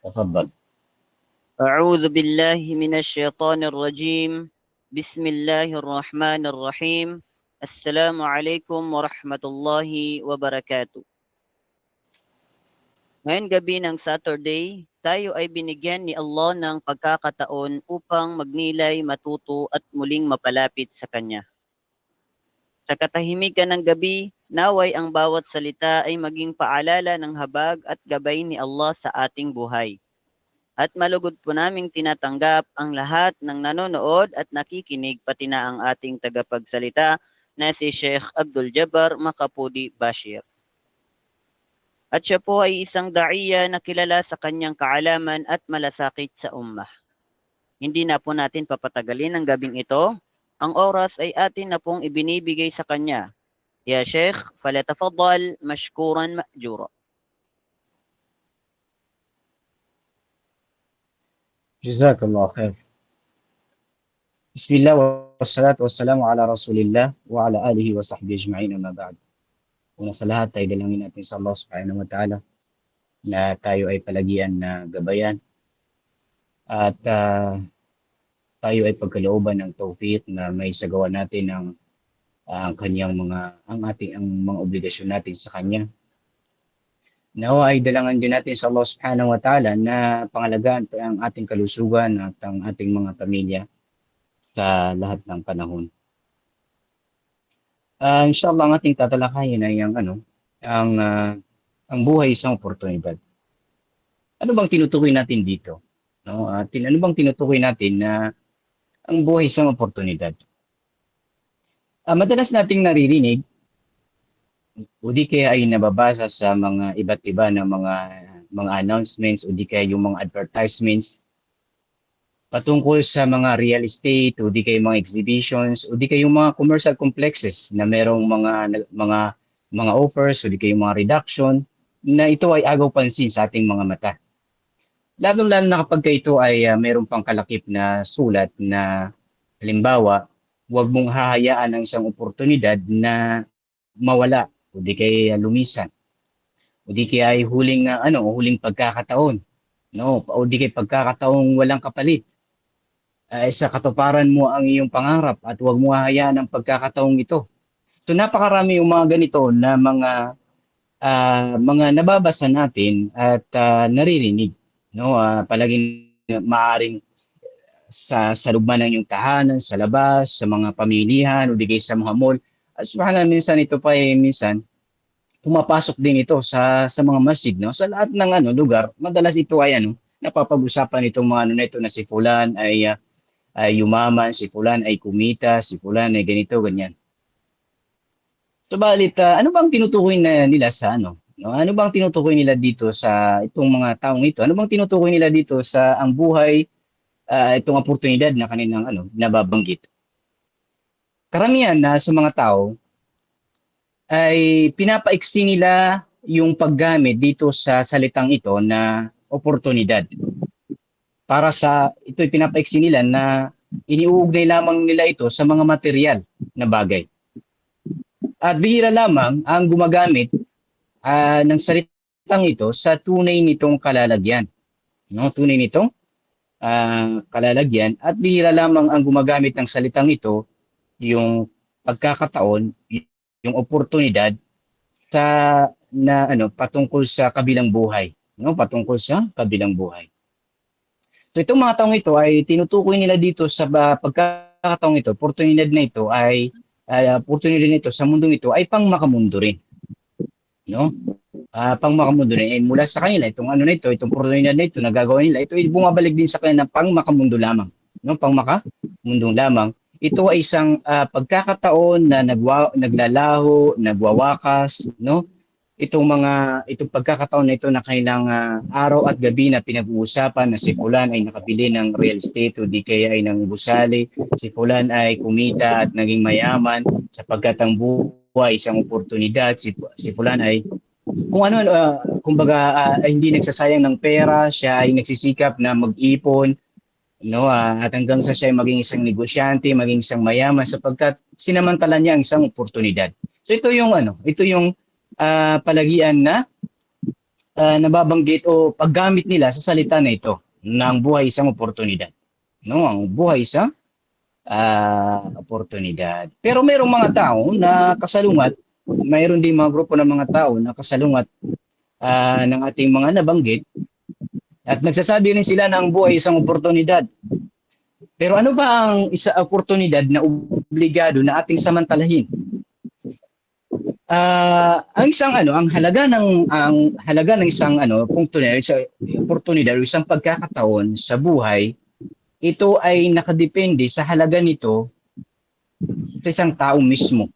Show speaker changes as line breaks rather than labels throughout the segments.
تفضل.
أعوذ بالله من الشيطان الرجيم. بسم الله الرحمن الرحيم. السلام عليكم ورحمة الله وبركاته. Ngayon gabi ng Saturday, tayo ay binigyan ni Allah ng pagkakataon upang magnilay, matuto at muling mapalapit sa Kanya. Sa katahimikan ng gabi, naway ang bawat salita ay maging paalala ng habag at gabay ni Allah sa ating buhay. At malugod po naming tinatanggap ang lahat ng nanonood at nakikinig pati na ang ating tagapagsalita na si Sheikh Abdul Jabbar Makapudi Bashir. At siya po ay isang daiya na kilala sa kanyang kaalaman at malasakit sa ummah. Hindi na po natin papatagalin ang gabing ito. Ang oras ay atin na pong ibinibigay sa kanya. Ya Sheikh, falyatafaddal mashkuran ma'jura.
جزاك الله خير. بسم الله والصلاة والسلام على رسول الله وعلى آله وصحبه أجمعين أما بعد. Una sa lahat ay dalangin natin sa Allah subhanahu wa ta'ala na tayo ay palagian na gabayan at tayo ay pagkalooban ng tawfiq na may sagawa natin ang ang mga obligasyon natin sa kanya. Nawa ay dalangan din natin sa Allah subhanahu wa ta'ala na pangalagaan ang ating kalusugan at ang ating mga pamilya sa lahat ng panahon. Inshallah ang ating tatalakayin ay ang buhay isang oportunidad. Ano bang tinutukoy natin dito? No? Ano bang tinutukoy natin na ang buhay isang oportunidad? Madalas nating naririnig o di kaya ay nababasa sa mga iba't iba na mga announcements o di kaya yung mga advertisements patungkol sa mga real estate o di kaya mga exhibitions o di kaya yung mga commercial complexes na merong mga offers o di kaya yung mga reduction na ito ay agaw pansin sa ating mga mata. Lalo-lalo na kapag ito ay merong pangkalakip na sulat na halimbawa, huwag mong hahayaan ang isang oportunidad na mawala o di kaya lumisan o di kaya ay huling pagkakataon, no, o di kaya pagkakataong walang kapalit. Sa katuparan mo ang iyong pangarap at huwag mo hahayaan ang pagkakataong ito. So napakarami yung mga ganito na mga nababasa natin at naririnig, no? Palaging maaring sa lugma ng iyong tahanan, sa labas, sa mga pamilihan o di kaya sa mga mall. At subhanallah, minsan ito pa minsan pumapasok din ito sa mga masjid, no? Sa lahat ng lugar, madalas ito ay napapag-usapan itong mga na ito na si fulan ay yumaman, si fulan ay kumita, si fulan ay ganito, ganyan. Subalit, ano bang tinutukoy na nila sa No? Ano bang tinutukoy nila dito sa itong mga taong ito? Ano bang tinutukoy nila dito sa ang buhay, itong oportunidad na kanilang nababanggit? Karamihan na sa mga tao ay pinapaiksi nila yung paggamit dito sa salitang ito na oportunidad. Ito'y pinapaiksi nila na iniuugnay lamang nila ito sa mga material na bagay. At bihira lamang ang gumagamit ng salitang ito sa tunay nitong kalalagyan. No? Tunay nitong kalalagyan at bihira lamang ang gumagamit ng salitang ito, yung pagkakataon, yung oportunidad patungkol sa kabilang buhay. No? Patungkol sa kabilang buhay. So itong mga taong ito ay tinutukoy nila dito sa pagkakataong ito, oportunidad nito sa mundong ito ay pang makamundo rin. No? Pang makamundo rin. Mula sa kanila, itong oportunidad na ito na gagawin nila, ito ay bumabalik din sa kanila ng pang makamundo lamang. No? Pang makamundo lamang. Ito ay isang pagkakataon na naglalaho, nagwawakas, no? Itong pagkakataon na ito na kailang araw at gabi na pinag-uusapan na si fulan ay nakabili ng real estate o di kaya ay ng gusali, si fulan ay kumita at naging mayaman sapagkat ang buhay isang oportunidad, si fulan ay hindi nagsasayang ng pera, siya ay nagsisikap na mag-ipon, no, at hanggang sa siya ay maging isang negosyante, maging isang mayaman sapagkat sinamantala niya ang isang oportunidad. So ito yung palagian na nababanggit o paggamit nila sa salita na ito na ang buhay isang oportunidad. No, ang buhay isang oportunidad. Pero mayroong mga tao na kasalungat, mayroon din mga grupo ng mga tao na kasalungat ng ating mga nabanggit at nagsasabi rin sila na ang buhay isang oportunidad. Pero ano ba ang oportunidad na obligado na ating samantalahin? Ang isang ang halaga ng isang oportunidad o isang pagkakataon sa buhay, ito ay nakadepende sa halaga nito sa isang tao mismo.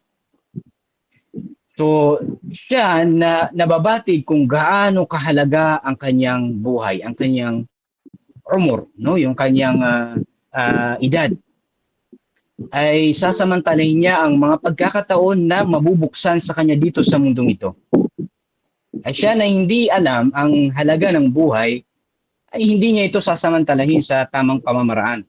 So, siya na nababatid kung gaano kahalaga ang kanyang buhay, ang kanyang umur, no, yung kanyang edad, ay sasamantalahin niya ang mga pagkakataon na mabubuksan sa kanya dito sa mundong ito. Ay siya na hindi alam ang halaga ng buhay, ay hindi niya ito sasamantalahin sa tamang pamamaraan.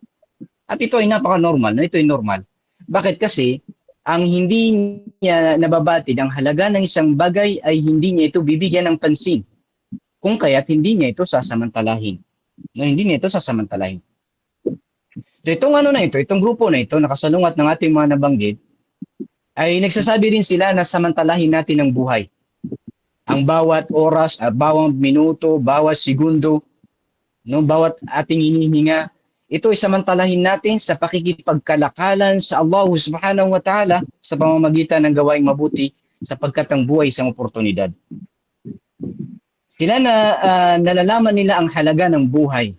At ito ay napaka-normal, no? Ito ay normal. Bakit? Kasi ang hindi niya nababatid ang halaga ng isang bagay ay hindi niya ito bibigyan ng pansin. Kung kaya't hindi niya ito sasamantalahin. No, hindi niya ito sasamantalahin. So itong grupo na ito, nakasalungat ng ating mga nabanggit, ay nagsasabi rin sila na samantalahin natin ang buhay. Ang bawat oras, bawat minuto, bawat segundo, no, bawat ating hinihinga, ito ay samantalahin natin sa pakikipagkalakalan sa Allah subhanahu wa ta'ala sa pamamagitan ng gawaing mabuti sapagkat ang buhay isang oportunidad. Sila na nalalaman nila ang halaga ng buhay,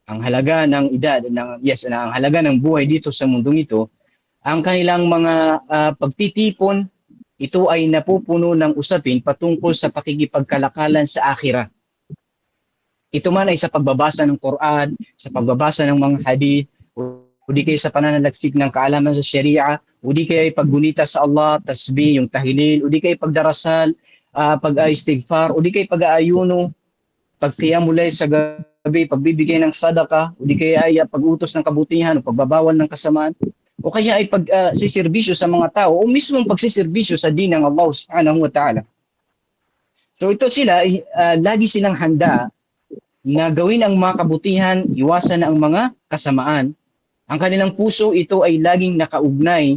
ang halaga ng edad, ang halaga ng buhay dito sa mundong ito, ang kanilang mga pagtitipon, ito ay napupuno ng usapin patungkol sa pakikipagkalakalan sa akhirah. Ito man ay sa pagbabasa ng Quran, sa pagbabasa ng mga hadith, o di kaya sa pananalagsik ng kaalaman sa Sharia, o di kaya paggunita sa Allah, tasbih, yung tahlil, o di kaya pagdarasal, pag-istighfar, o di kaya pag-aayuno, pagqiyamul-layl sa gabi, pagbibigay ng sadaka, o di kaya ay pag-utos ng kabutihan, o pagbabawal ng kasamaan, o kaya ay pagsiservisyo sa mga tao, o mismong pagsiservisyo sa din ng Allah subhanahu wa ta'ala. So ito sila, lagi silang handa na gawin ang mga kabutihan, iwasan ang mga kasamaan. Ang kanilang puso, ito ay laging nakaugnay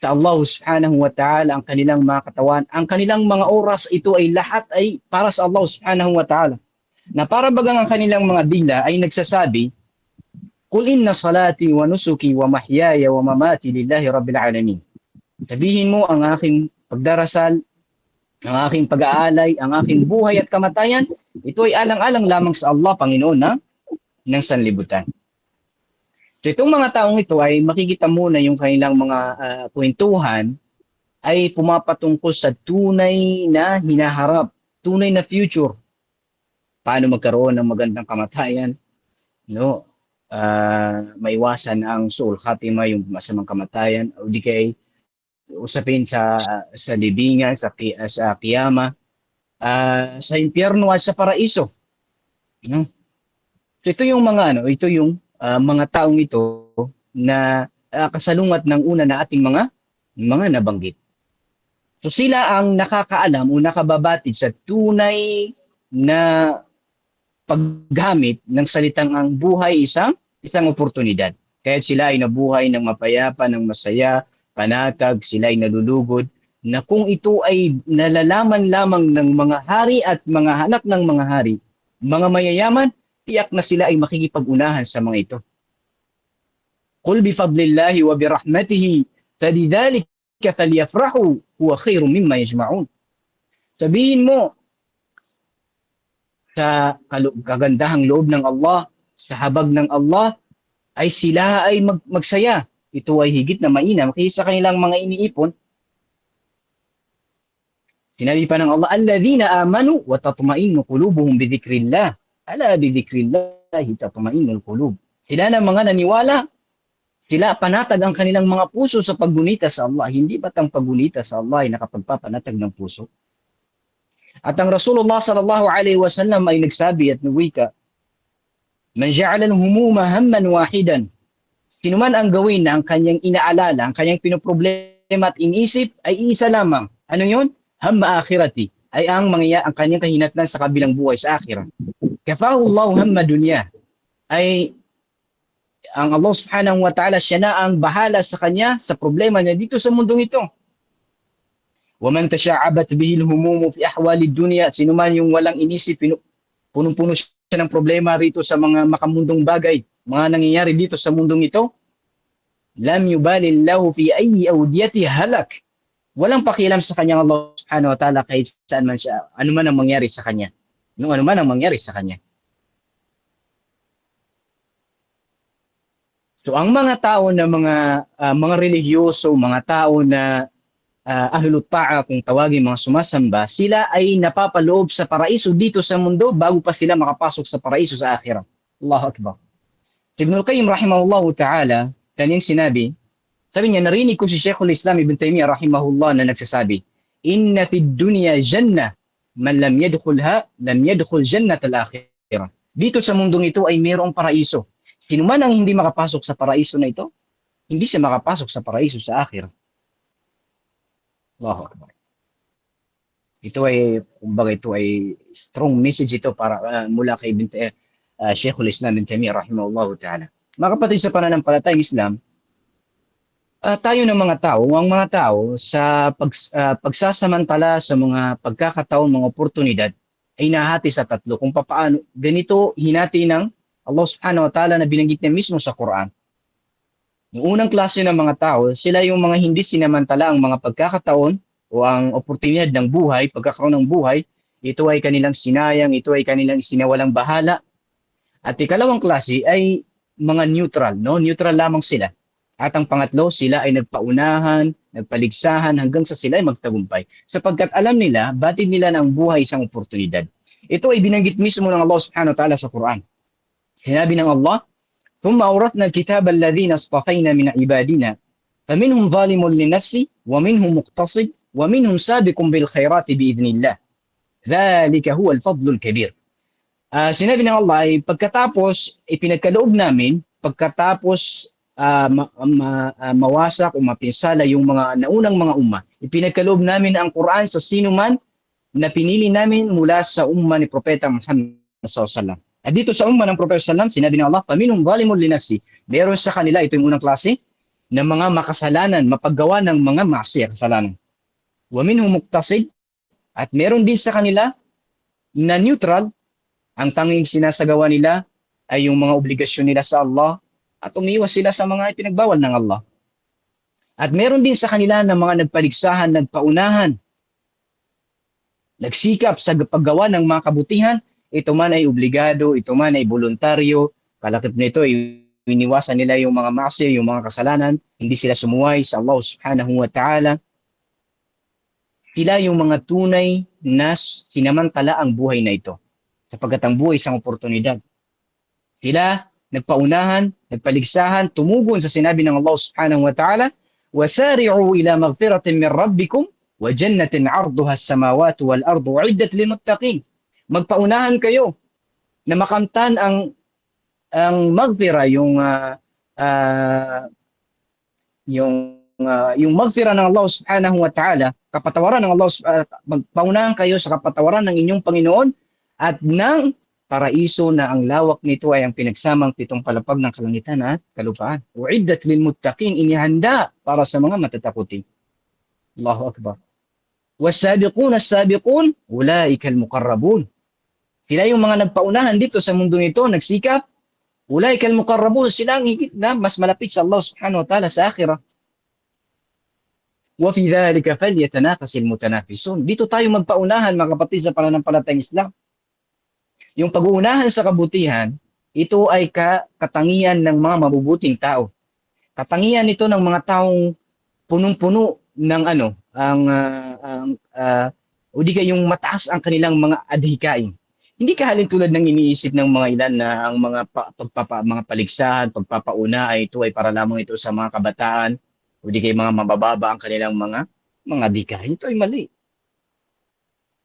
sa Allah subhanahu wa ta'ala, ang kanilang mga katawan, ang kanilang mga oras, ito ay lahat ay para sa Allah subhanahu wa ta'ala. Na para bagang ang kanilang mga dila ay nagsasabi, Qul inna salati wa nusuki wa mahyaya wa mamati lillahi rabbil alamin. Sabihin mo ang aking pagdarasal, ang aking pag-aalay, ang aking buhay at kamatayan, ito ay alang-alang lamang sa Allah, Panginoon ng sanlibutan. So itong mga taong ito ay makikita muna yung kanilang mga kwentuhan ay pumapatungkol sa tunay na hinaharap, tunay na future. Paano magkaroon ng magandang kamatayan, no? Maiwasan ang su'ul khatimah, yung masamang kamatayan, o di kay usapin sa libingan, sa kiyama, sa impyerno at sa paraiso. No? So ito yung mga mga taong ito na kasalungat ng una na ating mga nabanggit. So sila ang nakakaalam o nakababatid sa tunay na paggamit ng salitang ang buhay isang oportunidad. Kaya sila ay nabuhay ng mapayapa, ng masaya, panatag, sila ay nalulugod, na kung ito ay nalalaman lamang ng mga hari at mga anak ng mga hari, mga mayayaman, tiyak na sila ay makikipag-unahan sa mga ito. Qul bifadlillahi wa birahmatihi, falidhalika falyafrahu, huwa khairum mimma yajma'un. Sabihin mo, sa kagandahang loob ng Allah, sa habag ng Allah, ay sila ay magsaya. Ito ay higit na mainam kaysa kanilang mga iniipon. Sinabi pa ng Allah, alladhina amanu wa tatma'innu qulubuhum bi dhikrillah. Ala bi dhikrillah tatma'innul qulub. Sila na mga naniwala, sila panatag ang kanilang mga puso sa paggunita sa Allah. Hindi ba't ang paggunita sa Allah ay nakapagpapanatag ng puso? At ang Rasulullah sallallahu alaihi wasallam ay nagsabi at nuwika, man ja'ala al-humuma hamman wahidan. Sino man ang gawin na ang kanyang inaalala, ang kanyang pinoproblema at inisip ay isa lamang. Ano yun? Hamma akhirati. ay ang kanyang kahinatnan sa kabilang buhay sa akhirah. Kafahu Allahu hamma dunya, ay ang Allah subhanahu wa ta'ala, siya na ang bahala sa kanya sa problema niya dito sa mundong ito. وَمَنْ تَشَعَّبَتْ بِهِ الْهُمُومُ فِي أَحْوَالِ الدُّنْيَا, sino man yung walang inisip, punong-puno siya ng problema rito sa mga makamundong bagay, mga nangyayari dito sa mundong ito, lam yubalillahu fi ayyi awdiyati halak. Walang pakialam sa kanyang Allah subhanahu wa ta'ala kahit saan man siya, ano man ang mangyari sa kanya. Ano man ang mangyari sa kanya. So ang mga tao na mga relihiyoso, mga tao na ahlut ta'a kung tawagin, mga sumasamba, sila ay napapaloob sa paraiso dito sa mundo bago pa sila makapasok sa paraiso sa akhirah. Allahu Akbar. Ibnul Qayyim rahimahullahu ta'ala, kanyang sinabi, sabi niya, narinig ko si Sheikhul Islam Ibn Taymiyyah rahimahullah na nagsasabi, inna fid dunya jannah, man lam yadkhulha, lam yadkhul jannat al-akhirah. Dito sa mundong ito ay mayroong paraiso. Sino man ang hindi makapasok sa paraiso na ito, hindi siya makapasok sa paraiso sa akhirah. Allahu Akbar. Ito ay, kumbaga ito ay strong message ito para mula kay Sheikhul Islam Ibn Taymiyyah rahimahullahu ta'ala. Mga kapatid sa pananampalatayang Islam, tayo ng mga tao, ang mga tao sa pagsasamantala sa mga pagkakataon, mga oportunidad, ay nahati sa tatlo. Kung paano, ganito hinati ng Allah subhanahu wa ta'ala na binanggit niya mismo sa Quran. Yung unang klase ng mga tao, sila yung mga hindi sinamantala ang mga pagkakataon o ang oportunidad ng buhay, pagkakaroon ng buhay, ito ay kanilang sinayang, ito ay kanilang isinawalang bahala. At ikalawang klase ay mga neutral, no? Neutral lamang sila. At ang pangatlo, sila ay nagpaunahan, nagpaligsahan hanggang sa sila ay magtagumpay. Sapagkat alam nila, batid nila ng buhay isang oportunidad. Ito ay binanggit mismo ng Allah subhanahu wa ta'ala sa Quran. Sinabi ng Allah, ثم أورثنا الكتاب الذين اصطفينا من عبادنا فمنهم ظالم لنفسه ومنهم مقتصد ومنهم سابق بالخيرات بإذن الله ذلك هو الفضل الكبير. Sinabi ng Allah ay pagkatapos ipinagkaloob namin, pagkatapos mawasak o mapinsala yung mga naunang mga umma, ipinagkaloob namin ang Quran sa sino man na pinili namin mula sa umma ni Propeta Muhammad sallallahu alaihi wasallam. At dito sa umma ng Propeta sallam, sinabi ng Allah, paminum zalimun li nafsi. Meron sa kanila, ito yung unang klase, ng mga makasalanan, mapaggawa ng mga maksiya, kasalanan. Wa minhum muqtasid, at meron din sa kanila na neutral, ang tanging sinasagawa nila ay yung mga obligasyon nila sa Allah at umiwas sila sa mga ipinagbawal ng Allah. At meron din sa kanila ng mga nagpaligsahan, nagpaunahan, nagsikap sa paggawa ng mga kabutihan. Ito man ay obligado, ito man ay voluntaryo, kalakip nito ay iniwasan nila yung mga maksiya, yung mga kasalanan, hindi sila sumuway sa Allah subhanahu wa ta'ala. Sila yung mga tunay na sinamantala ang buhay na ito, sapagkat ang buhay isang oportunidad. Sila nagpaunahan, nagpaligsahan, tumugon sa sinabi ng Allah subhanahu wa ta'ala, وَسَارِعُوا إِلَى مَغْفِرَةٍ مِّن رَبِّكُمْ وَجَنَّةٍ عَرْضُهَا السَّمَاوَاتُ وَالْأَرْضُ أُعِدَّتْ لِلْمُتَّقِينَ. Magpaunahan kayo na makamtan ang magfira, yung magfira ng Allah subhanahu wa ta'ala, kapatawaran ng Allah, magpaunahan kayo sa kapatawaran ng inyong Panginoon at ng paraiso na ang lawak nito ay ang pinagsamang 7 palapag ng kalangitan at kalupaan. Uiddat lil muttaqin, inihanda para sa mga matatakutin. Allahu Akbar. Was-sabiquna as-sabiqun ulaika al-muqarrabun. Sila yung mga nagpaunahan dito sa mundong ito, nagsikap. Ulaika al-muqarrabun, sila ang higit na mas malapit sa Allah subhanahu wa ta'ala sa akhirah. Wa fi dhalika falyatanafasil mutanafisun. Dito tayo magpaunahan, mga kapatid sa pananampalatayang Islam. Yung pag-uunahan sa kabutihan, ito ay katangian ng mga mabubuting tao. Katangian ito ng mga taong punong-puno ng o di kayong mataas ang kanilang mga adhikain. Hindi kahalin tulad ng iniisip ng mga ilan na ang mga mga paligsahan, pagpapauna ay ito ay para lamang ito sa mga kabataan o di kay mga mabababa ang kanilang mga adhikain. Ito ay mali.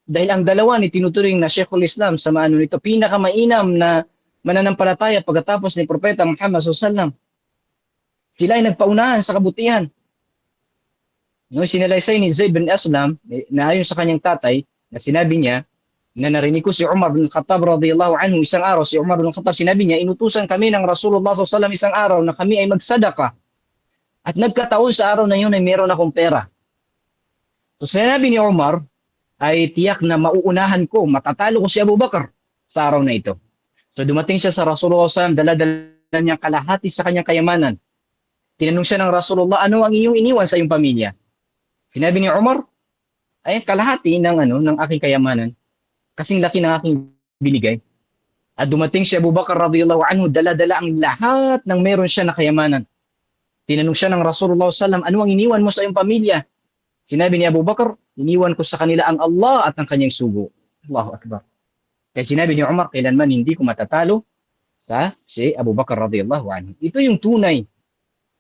Dahil ang dalawa ni tinuturing na Sheikhul Islam sa maano nito, pinakamainam na mananampalataya pagkatapos ni Propeta Muhammad SAW. Sila ay nagpaunahan sa kabutihan. No, sinalaysay ni Zayd bin Aslam na ayon sa kanyang tatay, na sinabi niya na narinig ko si Umar bin Khattab radhiyallahu anhu isang araw. Si Umar bin Khattab sinabi niya, inutusan kami ng Rasulullah SAW isang araw na kami ay magsadaka. At nagkataon sa araw na yun ay meron akong pera. So sinabi ni Umar ay tiyak na mauunahan ko, matatalo ko si Abu Bakar sa araw na ito. So dumating siya sa Rasulullah SAW, dala-dala niyang kalahati sa kanyang kayamanan. Tinanong siya ng Rasulullah, ano ang iyong iniwan sa iyong pamilya? Sinabi ni Umar, ay kalahati ng aking kayamanan. Kasing laki ng aking binigay. At dumating si Abu Bakar radhiyallahu anhu, dala-dala ang lahat ng meron siya na kayamanan. Tinanong siya ng Rasulullah SAW, ano ang iniwan mo sa iyong pamilya? Sinabi ni Abu Bakar, iniwan ko sa kanila ang Allah at ang kanyang sugo. Allahu Akbar. Kaya sinabi ni Umar, kailanman hindi ko matatalo sa si Abu Bakar radhiyallahu anhu. Ito yung tunay.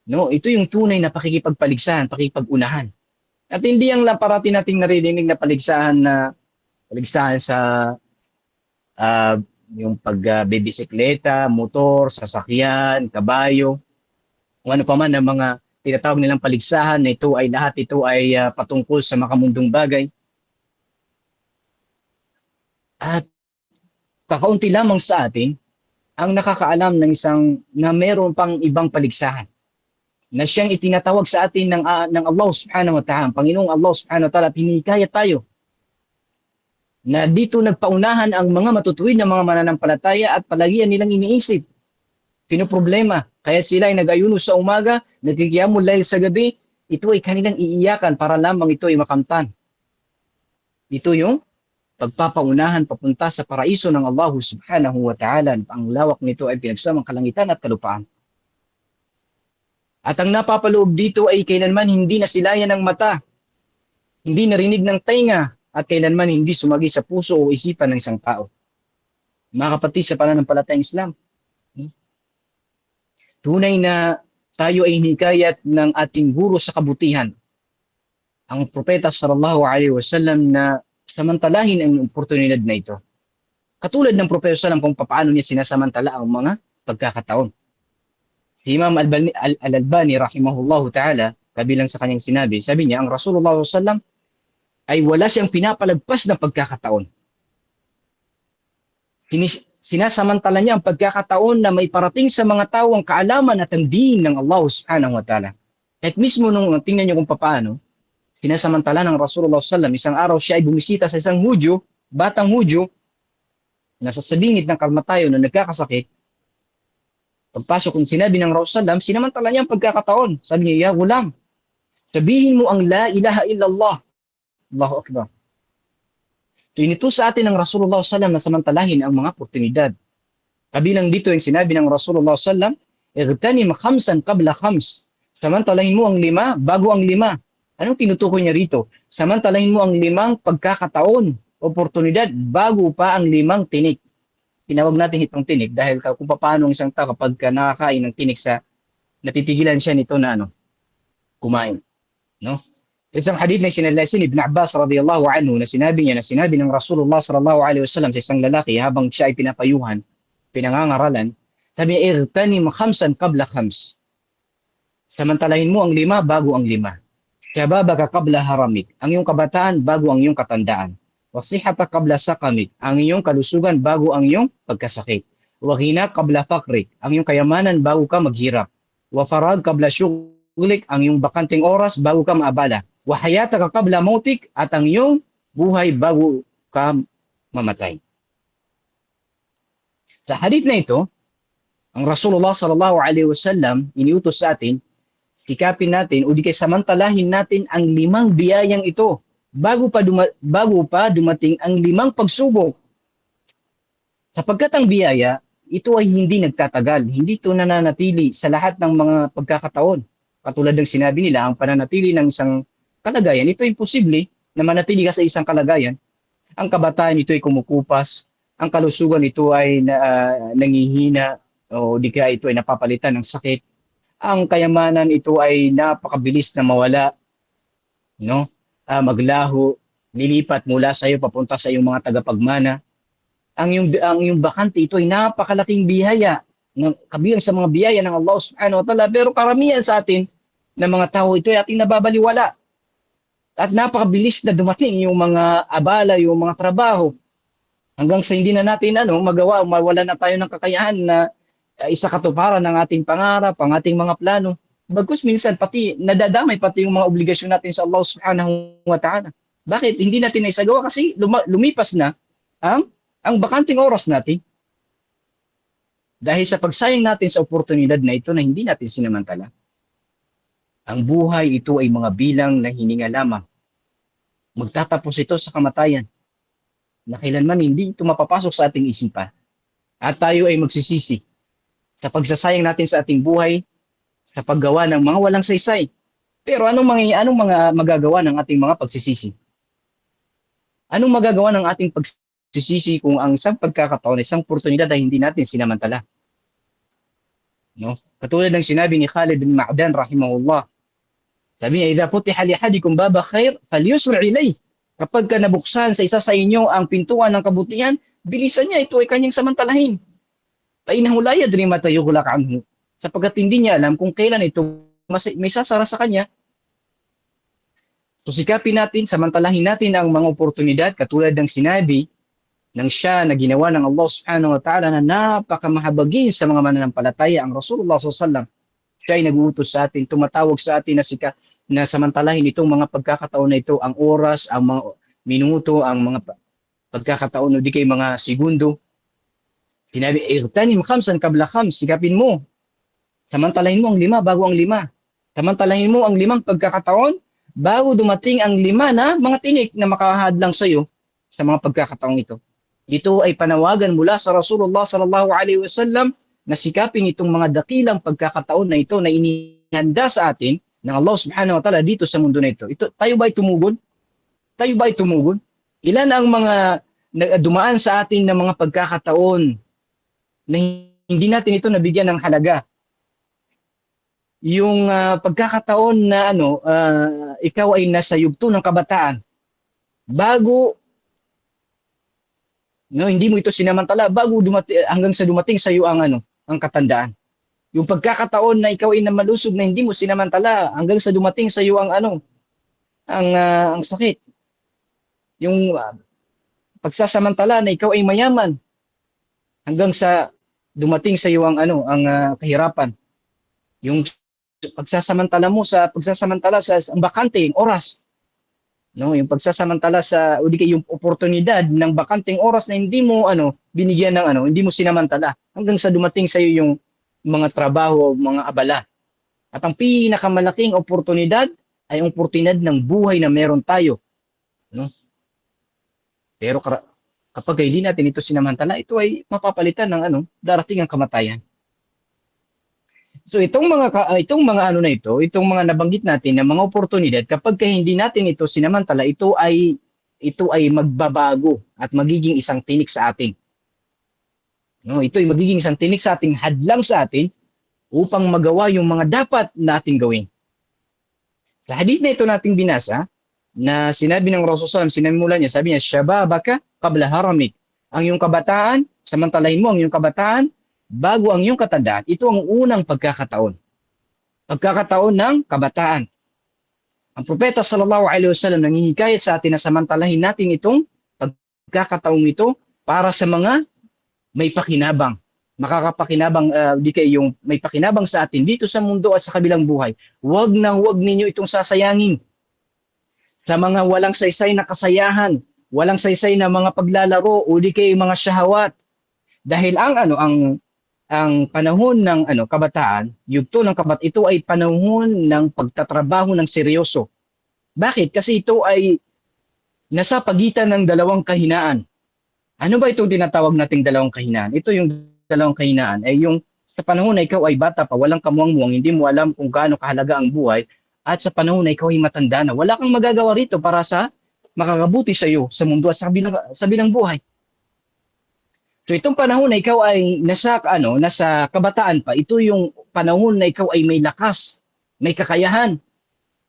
No, ito yung tunay na pakikipagpaligsahan, pakikipag-unahan. At hindi ang parati nating naririnig na paligsahan sa yung pagbibisikleta, motor, sasakyan, kabayo, kung ano pa man ang mga tinatawag nilang paligsahan na ito ay lahat ito ay patungkol sa makamundong bagay. At kakaunti lamang sa atin ang nakakaalam ng isang na meron pang ibang paligsahan na siyang itinatawag sa atin ng Allah subhanahu wa ta'ala, Panginoong Allah subhanahu wa ta'ala, tinikaya tayo na dito nagpaunahan ang mga matutuwid na mga mananampalataya at palagian nilang iniisip. Pinoproblema. Kaya sila ay nag-ayuno sa umaga, nagkikiyamul layl sa gabi, ito ay kanilang iiyakan para lamang ito ay makamtan. Ito yung pagpapaunahan papunta sa paraiso ng Allah subhanahu wa ta'ala. Ang lawak nito ay pinagsamang kalangitan at kalupaan. At ang napapaloob dito ay kailanman hindi nasilayan ng mata, hindi narinig ng tainga, at kailanman hindi sumagi sa puso o isipan ng isang tao. Mga kapatid sa pananampalatayang Islam, tunay na tayo ay hinikayat ng ating guro sa kabutihan. Ang propeta sallallahu alaihi wasallam na samantalahin ang oportunidad na ito. Katulad ng propeta sallallahu kung paano niya sinasamantala ang mga pagkakataon. Si Imam Al-Albani rahimahullahu ta'ala, kabilang sa kanyang sinabi, sabi niya, ang Rasulullah sallallahu ay wala siyang pinapalagpas na pagkakataon. Sinasamantala niya ang pagkakataon na may parating sa mga tao ang kaalaman at ang diin ng Allah subhanahu wa ta'ala. At mismo nung tingnan niyo kung paano, sinasamantala ng Rasulullah sallallahu isang araw siya ay bumisita sa isang Hudyo, batang Hudyo, nasa sabingit ng kamatayon na nagkakasakit. Pagpasok kung sinabi ng Rasulullah, sinamantala niya ang pagkakataon. Sabi niya, ya gulam, sabihin mo ang la ilaha illallah. Allahu Akbar. So inito sa atin ng Rasulullah SAW na samantalahin ang mga oportunidad. Kabilang dito yung sinabi ng Rasulullah SAW, igtanim khamsan qabla khams. Samantalahin mo ang 5 bago ang 5. Anong tinutukoy niya rito? Samantalahin mo ang 5 pagkakataon, oportunidad, bago pa ang 5 tinik. Tinawag natin itong tinik dahil kung paano ang isang tao kapag nakakain ng tinik natitigilan siya nito na kumain. No? Isang hadith na sinalasin Ibn Abbas radhiyallahu anhu na sinabi ng Rasulullah sallallahu alaihi wasallam sa isang lalaki habang siya ay pinapayuhan, pinangangaralan, sabi niya, irtanim khamsan qabla khams. Samantalahin mo ang 5 bago ang 5. Shababaka qabla haramik, ang iyong kabataan bago ang iyong katandaan. Wasihata qabla sakamik, ang iyong kalusugan bago ang iyong pagkasakit. Wahina qabla fakrik, ang iyong kayamanan bago ka maghirap. Wafarag qabla syughlik, ang iyong bakanting oras bago ka maabala. Wahayataka qabla mautik, at ang iyong buhay bago ka mamatay. Sa hadith na ito, ang Rasulullah sallallahu alaihi wasallam iniutos sa atin, sikapin natin o di kay samantalahin natin ang 5 biyayang ito bago pa dumating ang 5 pagsubok. Sapagkat ang biyaya, ito ay hindi nagtatagal, hindi ito nananatili sa lahat ng mga pagkakataon. Katulad ng sinabi nila, ang pananatili ng isang kalagayan, ito ay imposible na manatili ka sa isang kalagayan. Ang kabataan ito ay kumukupas, ang kalusugan ito ay nangihina, o di kaya ito ay napapalitan ng sakit. Ang kayamanan ito ay napakabilis na mawala, no? Maglaho, lilipat mula sa iyo papunta sa iyong mga tagapagmana. Ang iyong bakante ito ay napakalaking biyaya, kabilang sa mga biyaya ng Allah subhanahu wa ta'ala, pero karamihan sa atin na mga tao ito ay ating nababaliwala. At napakabilis na dumating yung mga abala, yung mga trabaho. Hanggang sa hindi na natin magawa, mawala na tayo ng kakayahan na isa katuparan ng ating pangarap, ang ating mga plano. Bagkus minsan pati nadadamay pati yung mga obligasyon natin sa Allah Subhanahu wa Ta'ala. Bakit hindi natin naisagawa? Kasi lumipas na ang bakanting oras natin. Dahil sa pagsayang natin sa oportunidad na ito na hindi natin sinamantala. Ang buhay ito ay mga bilang na hininga lamang. Magtatapos ito sa kamatayan. Na kailanman hindi ito mapapasok sa ating isipan. At tayo ay magsisisi sa pagsasayang natin sa ating buhay, sa paggawa ng mga walang saysay. Pero anong mga magagawa ng ating mga pagsisisi? Anong magagawa ng ating pagsisisi kung ang isang pagkakataon, isang oportunidad ay hindi natin sinamantala? No? Katulad ng sinabi ni Khalid bin Ma'dan rahimahullah. Sabi niya, "Idza futiha li ahadikum baba khair, falyusri' ilayh." Kapag ka nabuksan sa isa sa inyo ang pintuan ng kabutihan, bilisan niya, ito ay kanyang samantalahin. Painahu la yadri mata yughlaq anhu. Sapagkat hindi niya alam kung kailan ito may sasara sa kanya. So sikapin natin, samantalahin natin ang mga oportunidad katulad ng sinabi ng siya na ginawa ng Allah Subhanahu wa Ta'ala na napakamahabagin sa mga mananampalataya, ang Rasulullah SAW. Siya ay nag-uutos sa atin, tumatawag sa atin na samantalahin itong mga pagkakataon na ito, ang oras, ang mga minuto, ang mga pagkakataon o di kay mga segundo. Sinabi, "Irtanim khamsan qabla khams." Sikapin mo. Samantalahin mo ang 5 bago ang 5. Samantalahin mo ang 5 pagkakataon bago dumating ang 5 na mga tinik na makahadlang sa iyo sa mga pagkakataong ito. Ito ay panawagan mula sa Rasulullah sallallahu alaihi wasallam na sikapin itong mga dakilang pagkakataon na ito na inihanda sa atin ng Allah Subhanahu wa Ta'ala dito sa mundo na ito. Tayo ba ay tumugod? Tayo ba ay tumugod? Ilan ang mga dumaan sa atin na mga pagkakataon na hindi natin ito nabigyan ng halaga? Yung pagkakataon na ikaw ay nasa yugto ng kabataan, bago hindi mo ito sinamantala, bago hanggang sa dumating sa iyo ang katandaan. Yung pagkakataon na ikaw ay namalusog na hindi mo sinamantala hanggang sa dumating sa iyo ang sakit. Yung pagsasamantala na ikaw ay mayaman hanggang sa dumating sa iyo ang kahirapan. Yung pagsasamantala sa ang bakanteng oras. No, yung pagsasamantala sa yung oportunidad ng bakanteng oras na hindi mo binigyan ng hindi mo sinamantala hanggang sa dumating sa iyo yung mga trabaho, mga abala. At ang pinakamalaking oportunidad ay ang oportunidad ng buhay na meron tayo. No? Pero kapag hindi natin ito sinamantala, ito ay mapapalitan ng darating ang kamatayan. So itong mga nabanggit natin na mga oportunidad, kapag hindi natin ito sinamantala, ito ay magbabago at magiging isang tinik sa atin. No, ito ay magiging isang tinik sa ating hadlang sa atin upang magawa yung mga dapat nating gawin. Sa hadith na ito nating binasa, na sinabi ng Rasulullah, sinimula niya, sabi niya, "Shababaka qabla haramik." Ang iyong kabataan, samantalahin mo ang iyong kabataan bago ang iyong katandaan. Ito ang unang pagkakataon. Pagkakataon ng kabataan. Ang propeta sallallahu alaihi wasallam nanghihikayat sa atin na samantalahin natin itong pagkakataong ito para sa mga may pakinabang. Makakapakinabang, yung may pakinabang sa atin dito sa mundo at sa kabilang buhay. Huwag ninyo itong sasayangin sa mga walang saysay na kasayahan, walang saysay na mga paglalaro o di kay mga syahawat. Dahil ang panahon ng kabataan, yugto ng ito ay panahon ng pagtatrabaho ng seryoso. Bakit? Kasi ito ay nasa pagitan ng dalawang kahinaan. Ano ba itong tinatawag nating dalawang kahinaan? Ito yung dalawang kahinaan ay yung sa panahon na ikaw ay bata pa, walang kamuang-muang, hindi mo alam kung gaano kahalaga ang buhay, at sa panahon na ikaw ay matanda na, wala kang magagawa rito para sa makakabuti sa iyo sa mundo at sa bilang buhay. So itong panahon na ikaw ay nasa kabataan pa, ito yung panahon na ikaw ay may lakas, may kakayahan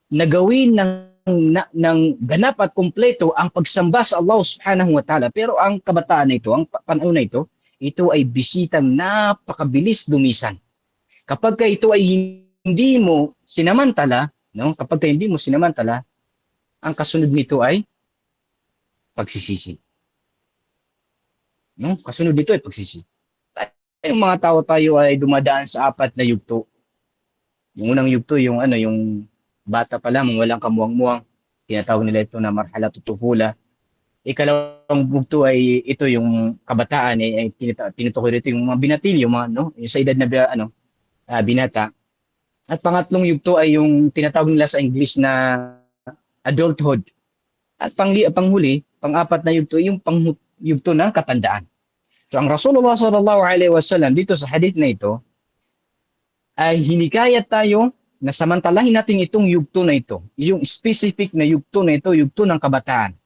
na gawin ng ganap at kumpleto ang pagsamba sa Allah Subhanahu wa Ta'ala. Pero ang kabataan na ito, ang panahon na ito ay bisitang napakabilis dumisan. Kapag ito ay hindi mo sinamantala, kapag hindi mo sinamantala, ang kasunod nito ay pagsisisi. No? Kasunod nito ay pagsisisi. Yung mga tao tayo ay dumadaan sa apat na yugto. Yung unang yugto, yung yung bata pa lamang, walang kamuwang-muwang. Tinatawag nila ito na marhala tutufula. Ikalawang yugto ay ito yung kabataan, ay tinutukoy rito yung mga binatilyo, mga yung sa edad na binata. At pangatlong yugto ay yung tinatawag nila sa English na adulthood. At panghuli, pang-apat na yugto, yung yugto ng katandaan. So ang Rasulullah sallallahu alaihi wasallam dito sa hadith na ito ay hinikayat tayo na samantalahin natin itong yugto na ito, yung specific na yugto na ito, yugto ng kabataan.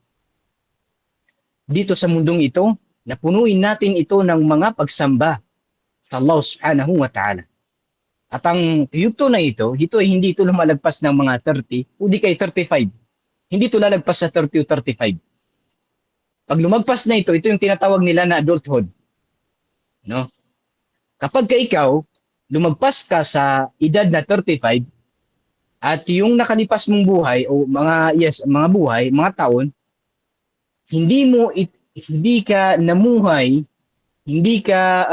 Dito sa mundong ito, napunuin natin ito ng mga pagsamba sa Allah subhanahu wa ta'ala. At ang yugto na ito ay hindi ito lumalagpas ng mga 30, o di kay 35. Hindi ito lalagpas sa 30 o 35. Pag lumagpas na ito yung tinatawag nila na adulthood. No? Kapag ikaw, lumagpas ka sa edad na 35, at yung nakalipas mong buhay, o mga buhay, mga taon, hindi ka namuhay, hindi ka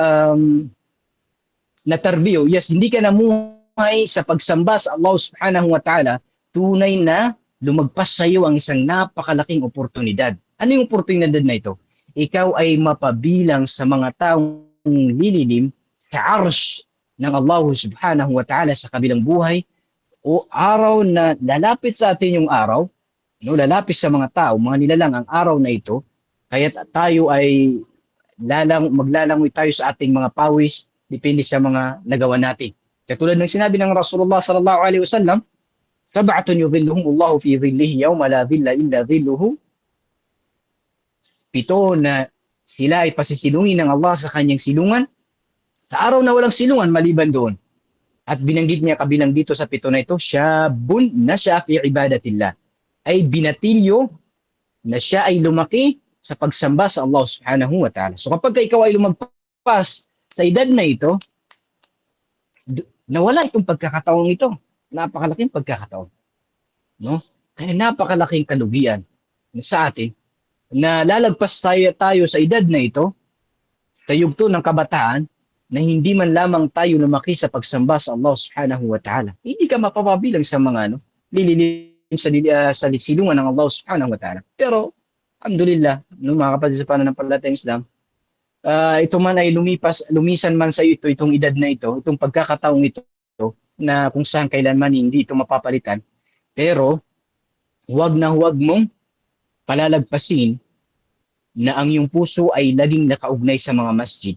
natarbiyo, hindi ka namuhay sa pagsamba sa Allah subhanahu wa ta'ala, tunay na lumagpas sa iyo ang isang napakalaking oportunidad. Ano yung oportunidad na ito? Ikaw ay mapabilang sa mga taong lililim sa arsh ng Allah subhanahu wa ta'ala sa kabilang buhay, o araw na lalapit sa atin yung araw, lalapit sa mga tao, mga nilalang ang araw na ito, kaya tayo ay maglalangoy tayo sa ating mga pawis, depende sa mga nagawa natin. Katulad ng sinabi ng Rasulullah sallallahu alaihi wasallam, sab'atun yudhilluhum Allahu fi dhillihi yawma la dhilla illa dhilluhu. 7 na sila ay pasisilungin ng Allah sa kanyang silungan sa araw na walang silungan maliban doon. At binanggit niya kabilang dito sa 7 na ito, syabun nasya fi ibadatillah, ay binatilyo na siya ay lumaki sa pagsamba sa Allah subhanahu wa ta'ala. So kapag ikaw ay lumagpas sa edad na ito, nawala itong pagkakataon ito. Napakalaking pagkakataon. No? Kaya napakalaking kalugian sa atin na lalagpas tayo sa edad na ito, sa yugto ng kabataan, na hindi man lamang tayo lumaki sa pagsamba sa Allah subhanahu wa ta'ala. Hindi ka mapapabilang sa mga lililim sa silungan ng Allah subhanahu wa ta'ala. Pero, alhamdulillah, mga kapatid sa pananampalatayang Islam, ito man ay lumisan man sa ito, itong edad na ito, itong pagkakataong ito, na kung saan kailanman hindi ito mapapalitan. Pero, huwag mong palalagpasin na ang iyong puso ay laging nakaugnay sa mga masjid.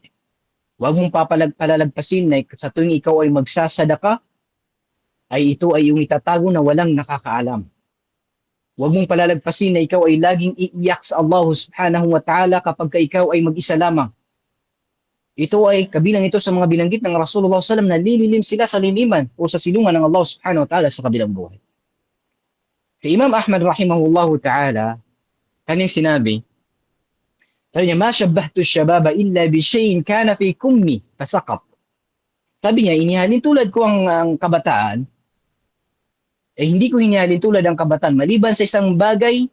Huwag mong palalagpasin na sa tuwing ikaw ay magsasadaka, ay ito ay yung itatago na walang nakakaalam. Huwag mong palalagpasin na ikaw ay laging iiyak sa Allah subhanahu wa ta'ala kapag ikaw ay mag-isa lamang. Ito ay kabilang ito sa mga binanggit ng Rasulullah SAW na lililim sila sa liliman o sa silungan ng Allah subhanahu wa ta'ala sa kabilang buhay. Si Imam Ahmad rahimahullahu ta'ala, kanyang sinabi, sabi niya, ma shabbahtu syababa illa bi shay'in kana fi kummi fasaqat. Sabi niya, inihalin tulad ko ang kabataan, hindi ko hinihalin tulad ang kabataan maliban sa isang bagay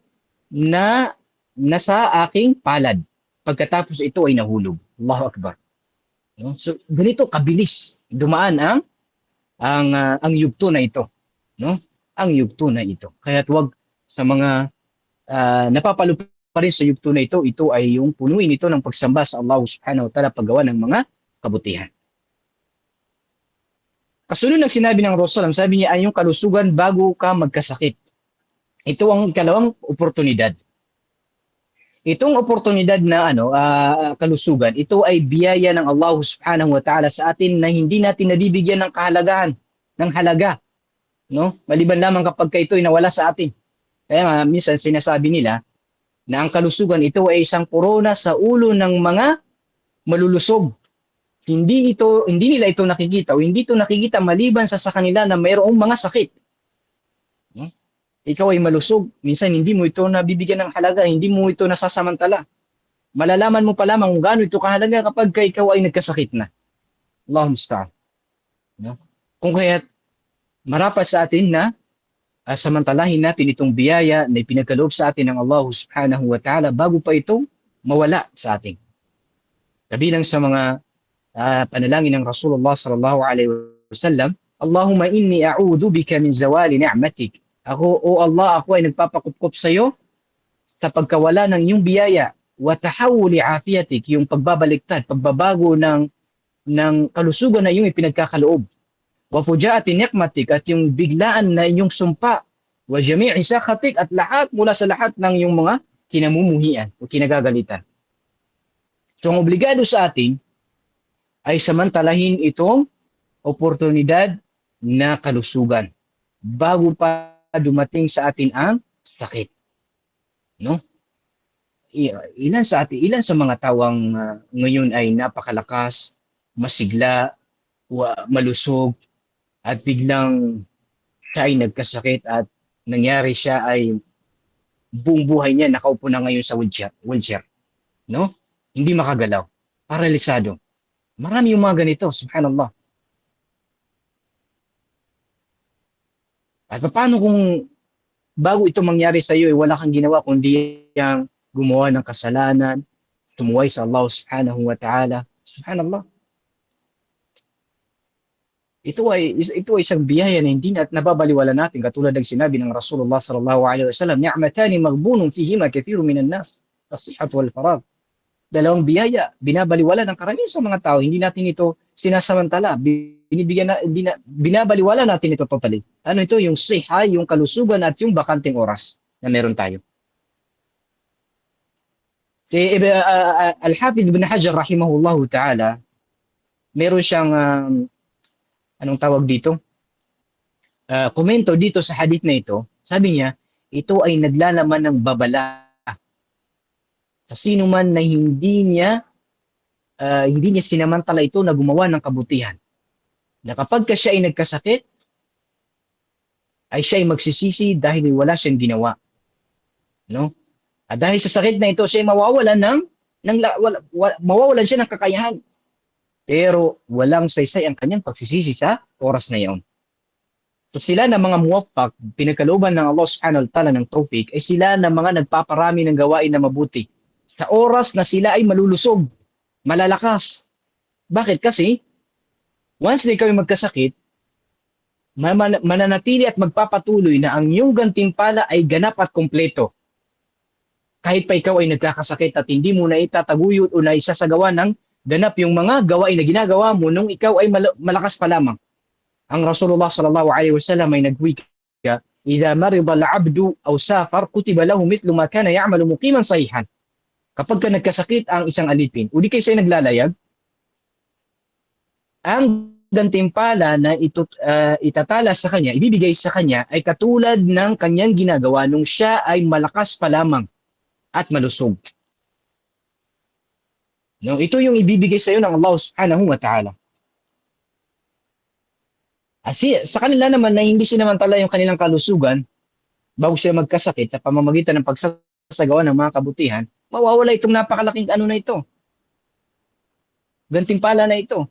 na nasa aking palad. Pagkatapos ito ay nahulog. Allahu Akbar. No? So, ganito kabilis dumaan ang yugto na ito. No? Ang yugto na ito. Kaya't wag sa mga napapalo pa rin sa yugto na ito ay yung punuin ito ng pagsamba sa Allah subhanahu wa ta'ala paggawa ng mga kabutihan. Kasunod ng sinabi ng Rasulullah, sabi niya ay yung kalusugan bago ka magkasakit. Ito ang ikalawang oportunidad. Itong oportunidad na kalusugan, ito ay biyaya ng Allah subhanahu wa ta'ala sa atin na hindi natin nabibigyan ng kahalagahan, ng halaga. No? Maliban lamang kapag ito ay nawala sa atin. Kaya nga, minsan sinasabi nila na ang kalusugan ito ay isang korona sa ulo ng mga malulusog. Hindi nila ito nakikita o hindi ito nakikita maliban sa kanila na mayroong mga sakit. Ikaw ay malusog, minsan hindi mo ito nabibigyan ng halaga, hindi mo ito nasasamantala. Malalaman mo pa lamang kung gaano ito kahalaga kapag ikaw ay nagkasakit na. Allahumma musta'an. Kung kaya marapat sa atin na samantalahin natin itong biyaya na ipinagkaloob sa atin ng Allah subhanahu wa ta'ala bago pa ito mawala sa atin. Kabilang sa mga panalangin ng Rasulullah sallallahu alaihi wasallam, Allahumma inni a'udhu bika min zawali ni'matik. Ako, o Allah, ako ay nagpapakupkop sa iyo sa pagkawala ng iyong biyaya, wa tahawuli afiyatik, yung pagbabaliktad, pagbabago ng kalusugan na iyong ipinagkakaloob. Wa fujaati ni'matik, at yung biglaan na iyong sumpa, wa jami'i sakhatik, at lahat mula sa lahat ng iyong mga kinamumuhian o kinagagalitan. So ang obligado sa atin ay samantalahin itong oportunidad na kalusugan bago pa dumating sa atin ang sakit. No? Ilan sa mga tawang ngayon ay napakalakas, masigla, malusog, at biglang siya ay nagkasakit at nangyari siya ay buong buhay niya nakaupo na ngayon sa wheelchair. No? Hindi makagalaw, paralisado. Marami yung mga ganito, subhanallah. At paano kung bago ito mangyari sa iyo, wala kang ginawa kundi yung gumawa ng kasalanan, tumuway sa Allah subhanahu wa ta'ala. Subhanallah. Ito ay isang biyaya na hindi nababaliwala natin, katulad ng sinabi ng Rasulullah sallallahu alaihi wasallam, ni'matani maghbunun fihima kathirun minan nas, as-sihhat wal faragh. Dalawang biyaya, binabaliwala ng karamihan sa mga tao, hindi natin ito sinasamantala, binabaliwala natin ito totally. Ano ito? Yung siha, yung kalusugan at yung bakanting oras na meron tayo. Al-Hafidh ibn Hajar rahimahullahu ta'ala, meron siyang anong tawag dito? Komento dito sa hadith na ito. Sabi niya, ito ay naglalaman ng babala sa sino man na hindi niya sinamantala ito na gumawa ng kabutihan. Na kapag siya ay nagkasakit, ay siya ay magsisisi dahil wala siyang ginawa. No? At dahil sa sakit na ito, siya ay mawawalan siya ng kakayahan. Pero walang saysay ang kanyang pagsisisi sa oras na iyon. So sila na mga muwaffaq, pinagkalooban ng Allah subhanahu wa ta'ala ng tawfiq, ay sila na mga nagpaparami ng gawain na mabuti sa oras na sila ay malulusog, malalakas. Bakit? Kasi once na ikaw ay magkasakit, mananatili at magpapatuloy na ang iyong gantimpala ay ganap at kompleto. Kahit pa ikaw ay nagkakasakit at hindi mo na itataguyod o na isasagawa ng ganap yung mga gawain na ginagawa mo nung ikaw ay malakas pa lamang. Ang Rasulullah sallallahu alaihi wasallam ay nagwika, "Idza marida al-'abdu aw safar, kutiba lahu mithlu ma kana ya'malu muqiman sahihan." Kapag ka nagkasakit ang isang alipin, o di kayo sa'yo naglalayag, ang gantimpala na itatala sa kanya, ibibigay sa kanya, ay katulad ng kanyang ginagawa nung siya ay malakas pa lamang at malusog. No, ito yung ibibigay sa iyo ng Allah subhanahu wa ta'ala. Sa kanila naman na hindi sinamantala yung kanilang kalusugan, bago sila magkasakit sa pamamagitan ng pagsasagawa ng mga kabutihan, mawawala itong napakalaking ano na ito. Gantimpala na ito.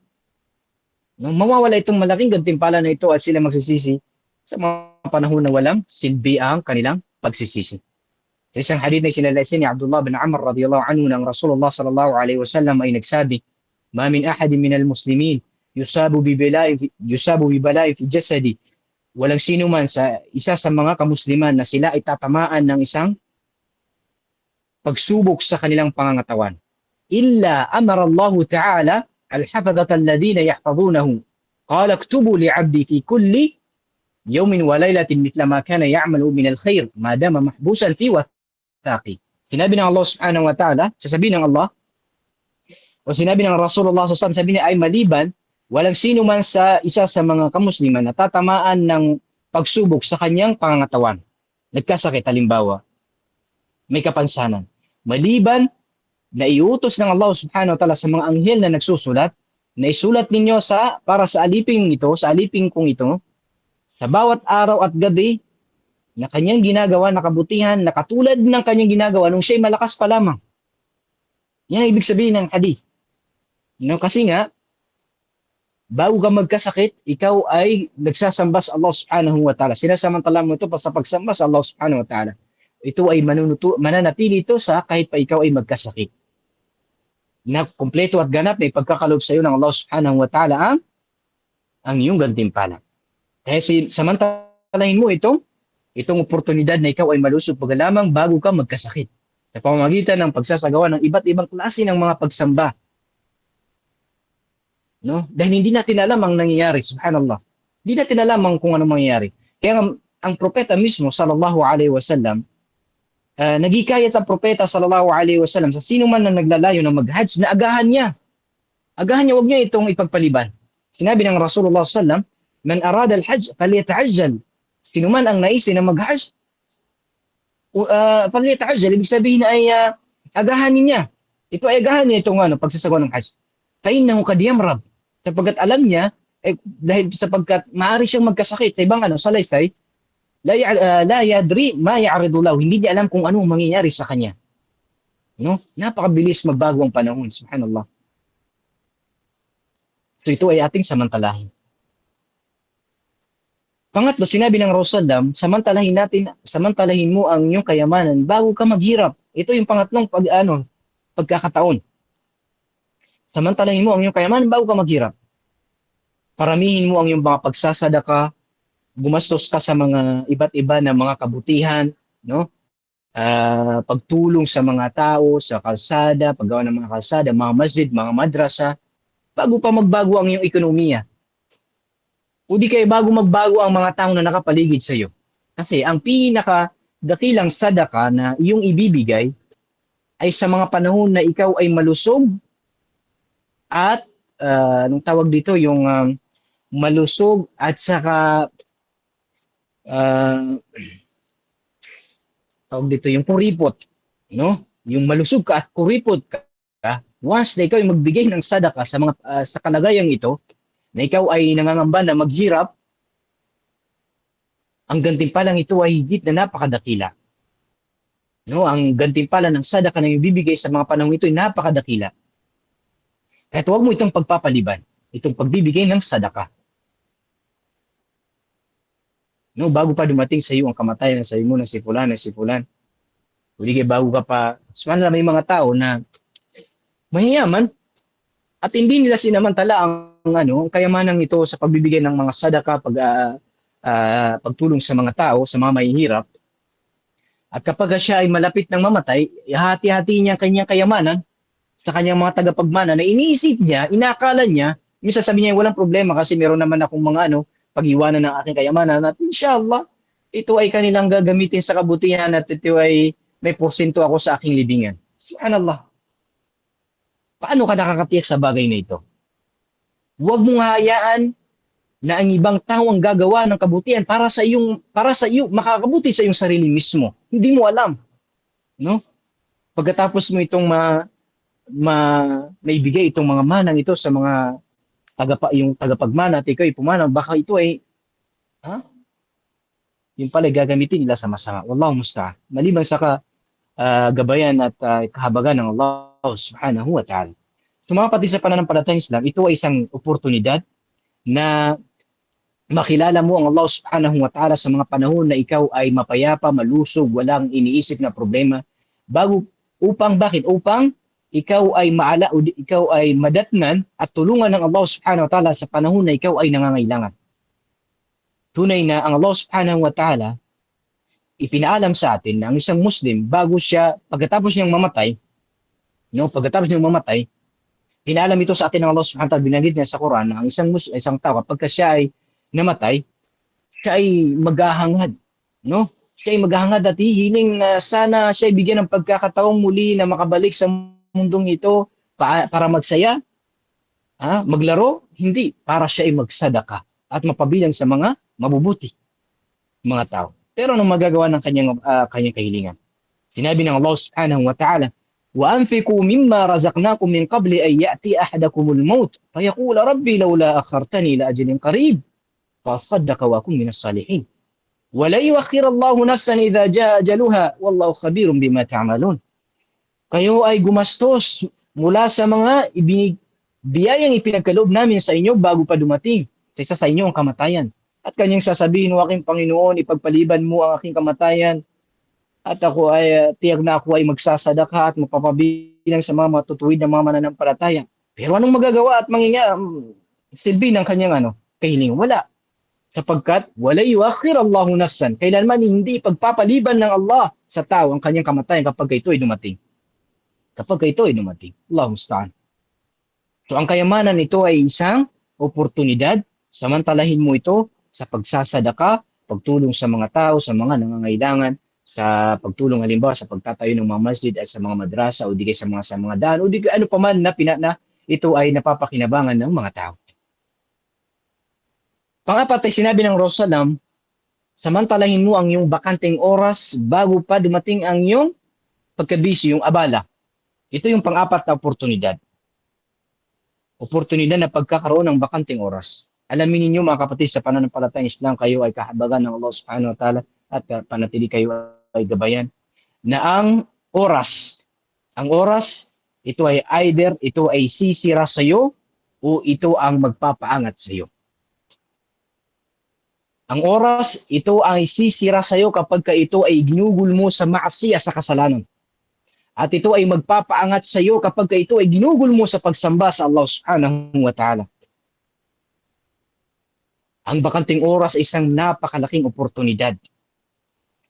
Mawawala itong malaking gantimpala na ito at sila magsisisi sa mga panahon na walang silbi ang kanilang pagsisisi. Sa isang hadith na sinalaisin ni Abdullah bin Amr radiyallahu anhu ng Rasulullah sallallahu alaihi wasallam ay nagsabi, "Ma min ahadin minal muslimin yusabu bi bala'i fi jasadi." Walang sino man sa isa sa mga kamusliman na sila ay tatamaan ng isang pagsubok sa kanilang pangangatawan. Illa amara Allah Ta'ala al-hafadhata alladhina yahfazunahu. Qala aktubu li'abdi fi kulli yawmin wa laylatin mithla ma kana ya'malu min al-khair ma dama mahbusan fi wathaqi. Sinabi ng Allah Subhanahu wa Ta'ala, sasabihin ng Allah, o sinabi ng Rasulullah sallallahu alaihi wasallam, sabi niya ay maliban, walang sino man sa isa sa mga kamusliman na tatamaan ng pagsubok sa kanyang pangangatawan. Nagkasakit halimbawa, may kapansanan. Maliban na iutos ng Allah subhanahu wa ta'ala sa mga anghel na nagsusulat, na isulat ninyo para sa aliping kong ito, sa bawat araw at gabi, na kanyang ginagawa na kabutihan, na katulad ng kanyang ginagawa nung siya'y malakas pa lamang. Yan ang ibig sabihin ng hadith. No, kasi nga, bago ka magkasakit, ikaw ay nagsasamba sa Allah subhanahu wa ta'ala. Sinasamantala mo ito pa sa pagsamba sa Allah subhanahu wa ta'ala. Ito ay mananatili ito sa kahit pa ikaw ay magkasakit. Na kumpleto at ganap na ipagkakalob sa iyo ng Allah subhanahu wa ta'ala ang iyong gantimpala. Kaya samantalahin mo itong oportunidad na ikaw ay malusog pagkalamang bago ka magkasakit. Sa pamamagitan ng pagsasagawa ng iba't ibang klase ng mga pagsamba. No? Dahil hindi natin alam ang nangyayari, subhanallah. Hindi natin alam kung ano mangyayari. Kaya ang propeta mismo, sallallahu alaihi wasallam, nagikayat ang propeta, sallallahu alaihi wasallam, sa sino man na naglalayo ng mag-hajj, na agahan niya. Agahan niya, huwag niya itong ipagpaliban. Sinabi ng Rasulullah sallam, man arada al-hajj, falyata'ajjal. Sino man ang naisin na mag-hajj, falyata'ajjal. Ibig sabihin ay agahanin niya. Ito ay agahan niya itong pagsasagawa ng hajj. Fainnahu qad yamrad. Sapagkat alam niya, dahil sapagkat maaari siyang magkasakit sa ibang salaysay, la yadri ma ya'ridu lahu. Hindi niya alam kung anong mangyayari sa kanya. No? Napakabilis magbago ang panahon, subhanallah. So ito ay ating samantalahin. Pangatlo, sinabi ng Rasulullah, samantalahin mo ang iyong kayamanan bago ka maghirap. Ito yung pangatlong pagkakataon. Samantalahin mo ang iyong kayamanan bago ka maghirap. Paramihin mo ang iyong mga pagsasadaka, gumastos ka sa mga iba't iba na mga kabutihan, no? Pagtulong sa mga tao, sa kalsada, paggawa ng mga kalsada, mga masjid, mga madrasa, bago pa magbago ang iyong ekonomiya. O di kaya bago magbago ang mga tao na nakapaligid sa iyo. Kasi ang pinakadakilang sadaka na iyong ibibigay ay sa mga panahon na ikaw ay malusog at anong tawag dito, yung malusog at saka tawag dito yung kuripot, no? Yung malusog ka at kuripot ka, once na ikaw ay magbigay ng sadaka sa mga sa kalagayang ito, na ikaw ay nangangamba na maghirap, ang gantimpalang ito ay higit na napakadakila. No, ang gantimpala ng sadaka na ibibigay sa mga panahon ito ay napakadakila. Kahit huwag mo itong pagpapaliban, itong pagbibigay ng sadaka. No, bago pa dumating sa iyo ang kamatayan, sa mo na si fulan. Hindi kaya bago ka pa, subhanallah, may mga tao na mayayaman at hindi nila sinamantala ang kayamanan ito sa pagbibigay ng mga sadaka, pagtulong sa mga tao, sa mga mahihirap. At kapag siya ay malapit ng mamatay, hati-hati niya ang kanyang kayamanan sa kanyang mga tagapagmana na iniisip niya, inakala niya, minsan sabi niya walang problema kasi meron naman akong mga pag-iwanan ng aking kayamanan at inshallah, ito ay kanilang gagamitin sa kabutihan at ito ay may porsyento ako sa aking libingan. Subhanallah. Paano ka nakakatiyak sa bagay na ito? Huwag mong hayaan na ang ibang tao ang gagawa ng kabutihan para sa iyo, makakabuti sa iyong sarili mismo. Hindi mo alam. No? Pagkatapos mo itong maibigay itong mga manang ito sa mga yung tagapagmana at ikaw ay pumanang, baka ito ay yung pala gagamitin nila sa masama. Wallahu musta'an. Maliban sa gabayan at kahabagan ng Allah subhanahu wa ta'ala. So mga pati sa pananampalatayang Islam, ito ay isang oportunidad na makilala mo ang Allah subhanahu wa ta'ala sa mga panahon na ikaw ay mapayapa, malusog, walang iniisip na problema. Bakit? Upang ikaw ay ikaw ay madatnan at tulungan ng Allah subhanahu wa ta'ala sa panahon na ikaw ay nangangailangan. Tunay na ang Allah subhanahu wa ta'ala ipinaalam sa atin na ang isang Muslim pagkatapos niyang mamatay, pinaalam ito sa atin ng Allah subhanahu wa ta'ala, binanggit niya sa Quran na ang isang tao kapag siya ay namatay, siya ay maghahangad, no? Siya ay maghahangad at hihiling na sana siya ay bigyan ng pagkakataong muli na makabalik sa mundong ito para magsaya, maglaro, hindi, para siya ay magsadaka at mapabilang sa mga mabubuti mga tao. Pero anong magagawa ng kanyang kahilingan? Sinabi ng Allah subhanahu wa ta'ala, وَأَنْفِقُوا مِمَّا رَزَقْنَاكُمْ مِنْ قَبْلِ أَنْ يَأْتِيَ أَحَدَكُمُ الْمَوْتُ فَيَقُولَ رَبِّي لَوْلَا أَخَّرْتَنِي إِلَى أَجَلٍ قَرِيبٍ فَأَصَّدَّقَ وَأَكُنْ مِنَ الصَّالِحِينَ وَلَنْ يُؤَخِّرَ اللَّهُ نَفْسًا إِذَا جَاءَ أَجَلُهَا وَاللَّهُ خَبِيرٌ بِمَا تَعْمَلُونَ. Kayo ay gumastos mula sa mga biyayang ipinagkaloob namin sa inyo bago pa dumating sa isa sa inyo ang kamatayan. At kanyang sasabihin, o aking Panginoon, ipagpaliban mo ang aking kamatayan at ako ay tiyak na ako ay magsasadaka at mapapabilang sa mga matutuwid na mga mananampalataya. Pero anong magagawa at silbi ng kanyang kahilingan? Wala. Sapagkat wala yuakhir Allahu nafsan. Kailanman hindi pagpapaliban ng Allah sa tao ang kanyang kamatayan kapag ito ay dumating. Kapag ito ay dumating. Allahu musta'an. So ang kayamanan nito ay isang oportunidad. Samantalahin mo ito sa pagsasadaka, pagtulong sa mga tao, sa mga nangangailangan, sa pagtulong halimbawa sa pagtatayo ng mga masjid at sa mga madrasa o di kaya sa mga daan o di kaya ano paman na ito ay napapakinabangan ng mga tao. Pangapat ay sinabi ng Rasulullah, samantalahin mo ang iyong bakanteng oras bago pa dumating ang iyong pagkabisi, yung abala. Ito yung pangapat na oportunidad. Oportunidad na pagkakaroon ng bakanteng oras. Alamin ninyo mga kapatid, sa pananampalatayang Islam, kayo ay kahabagan ng Allah subhanahu wa ta'ala at panatili kayo ay gabayan na ang oras, ito ay either ito ay sisira sa iyo o ito ang magpapaangat sa iyo. Ang oras, ito ay sisira sa iyo kapag ito ay ginugol mo sa maasiya, sa kasalanan. At ito ay magpapaangat sa iyo kapag ito ay ginugol mo sa pagsamba sa Allah subhanahu wa ta'ala. Ang bakanting oras ay isang napakalaking oportunidad.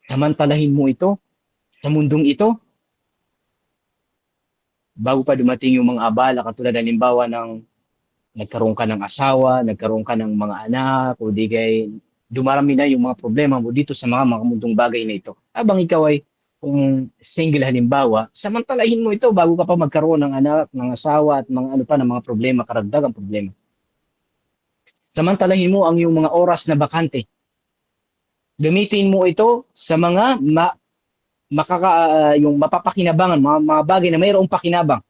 Samantalahin mo ito sa mundong ito bago pa dumating yung mga abala, katulad halimbawa ng nagkaroon ka ng asawa, nagkaroon ka ng mga anak, o di kay dumarami na yung mga problema mo dito sa mga mundong bagay na ito. Habang ikaw ay kung single halimbawa, samantalahin mo ito bago ka pa magkaroon ng anak, ng asawa at mga ng mga problema, karagdagang problema. Samantalahin mo ang iyong mga oras na bakante. Gamitin mo ito sa mga yung mapapakinabangan, mga bagay na mayroong pakinabang.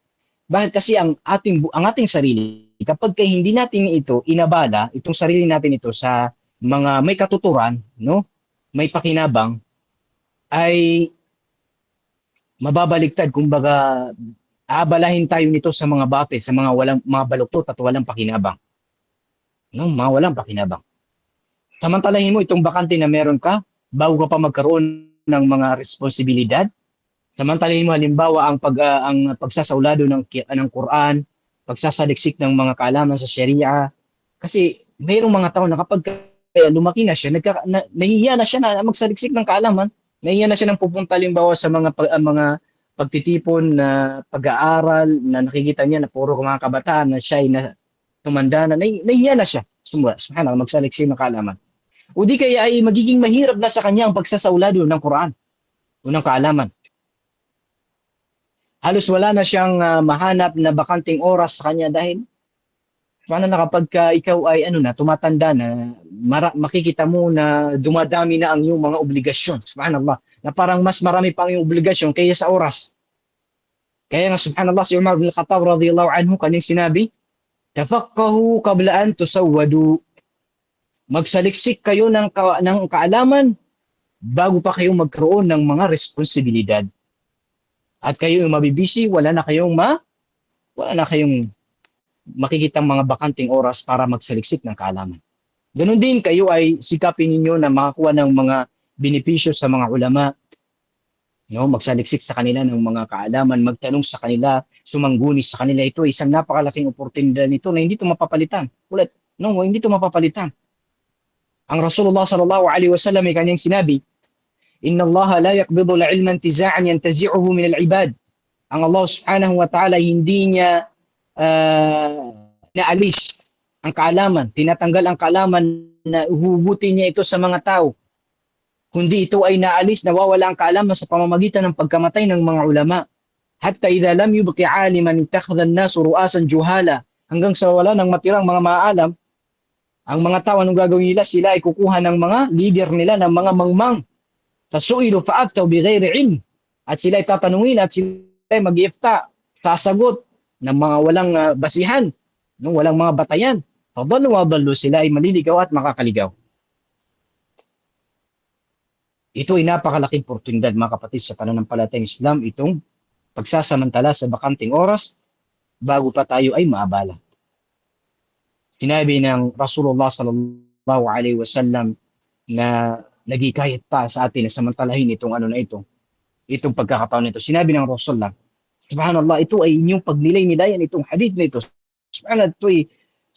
Bakit? Kasi ang ating sarili, kapag hindi natin ito inabala, itong sarili natin ito sa mga may katuturan, no? May pakinabang, ay mababaligtad, kumbaga aabalahin tayo nito sa mga bate, sa mga baluktot at walang pakinabang. No, mga walang pakinabang. Samantalahin mo itong bakante na meron ka bago ka pa magkaroon ng mga responsibilidad. Samantalahin mo halimbawa ang pagsasaulado ng Quran, pagsasaliksik ng mga kaalaman sa Sharia. Kasi mayroong mga tao na kapag lumaki na siya, nahihiya na siya na magsaliksik ng kaalaman. Nahihiya na siya nang pupunta halimbawa sa mga pagtitipon na pag-aaral na nakikita niya na puro mga kabataan na siya ay tumanda na, nahihiya na siya. Subhanallah, magsaliksik ng kaalaman. O di kaya ay magiging mahirap na sa kanya ang pagsasaulado ng Quran o ng kaalaman. Halos wala na siyang mahanap na bakanting oras sa kanya dahil paano na kapag ikaw ay tumatanda na, makikita mo na dumadami na ang iyong mga obligasyon. Subhanallah, na parang mas marami pa ang iyong obligasyon kaysa sa oras. Kaya nga subhanallah, si Umar bin Khattab radhiyallahu anhu kanyang sinabi, tafaqahu qabla an tusawwadu. Magsaliksik kayo ng kaalaman bago pa kayo magkaroon ng mga responsibilidad. At kayo yung mabibisi, wala na kayong makikitang mga bakanting oras para magsaliksik ng kaalaman. Ganon din kayo ay sikapin ninyo na makakuha ng mga benepisyo sa mga ulama. No, magsaliksik sa kanila ng mga kaalaman, magtanong sa kanila, sumangguni sa kanila. Ito isang napakalaking oportunidad nito na hindi ito mapapalitan. Hindi ito mapapalitan. Ang Rasulullah sallallahu alaihi wasallam ay kanyang sinabi, Inna Allah la yaqbidu al-ilma intiza'an yantazi'uhu min al-ibad. Ang Allah subhanahu wa ta'ala hindi niya naalis ang kaalaman, tinatanggal ang kaalaman na uhugutin niya ito sa mga tao. Kundi ito ay naalis, nawawala ang kaalaman sa pamamagitan ng pagkamatay ng mga ulama. Hatta idha lam yubqi 'aliman ittakhadha an-nasu ru'asan juhala. Hanggang sa wala nang matirang mga maalam, ang mga tao anong gagawin nila? Sila ay kukuha ng mga leader nila, ng mga mangmang. Fasu'ilu fa'aftaw bighairi ilm. At sila ay tatanungin at sila ay mag-ifta, sasagot ng mga walang basihan, walang mga batayan. Fadallu wa dallu, sila ay maliligaw at makakaligaw. Ito ay napakalaking oportunidad mga kapatid sa pananampalatayang Islam, itong pagsasamantala sa bakanting oras bago pa tayo ay maabala. Sinabi ng Rasulullah sallallahu alaihi wasallam na nagikayat pa sa atin na samantalahin itong ano na ito, itong pagkakataon nito. Sinabi ng Rasulullah, subhanallah, ito ay inyong pagnilay-nilayan itong hadith na ito. Subhanallah, ito ay,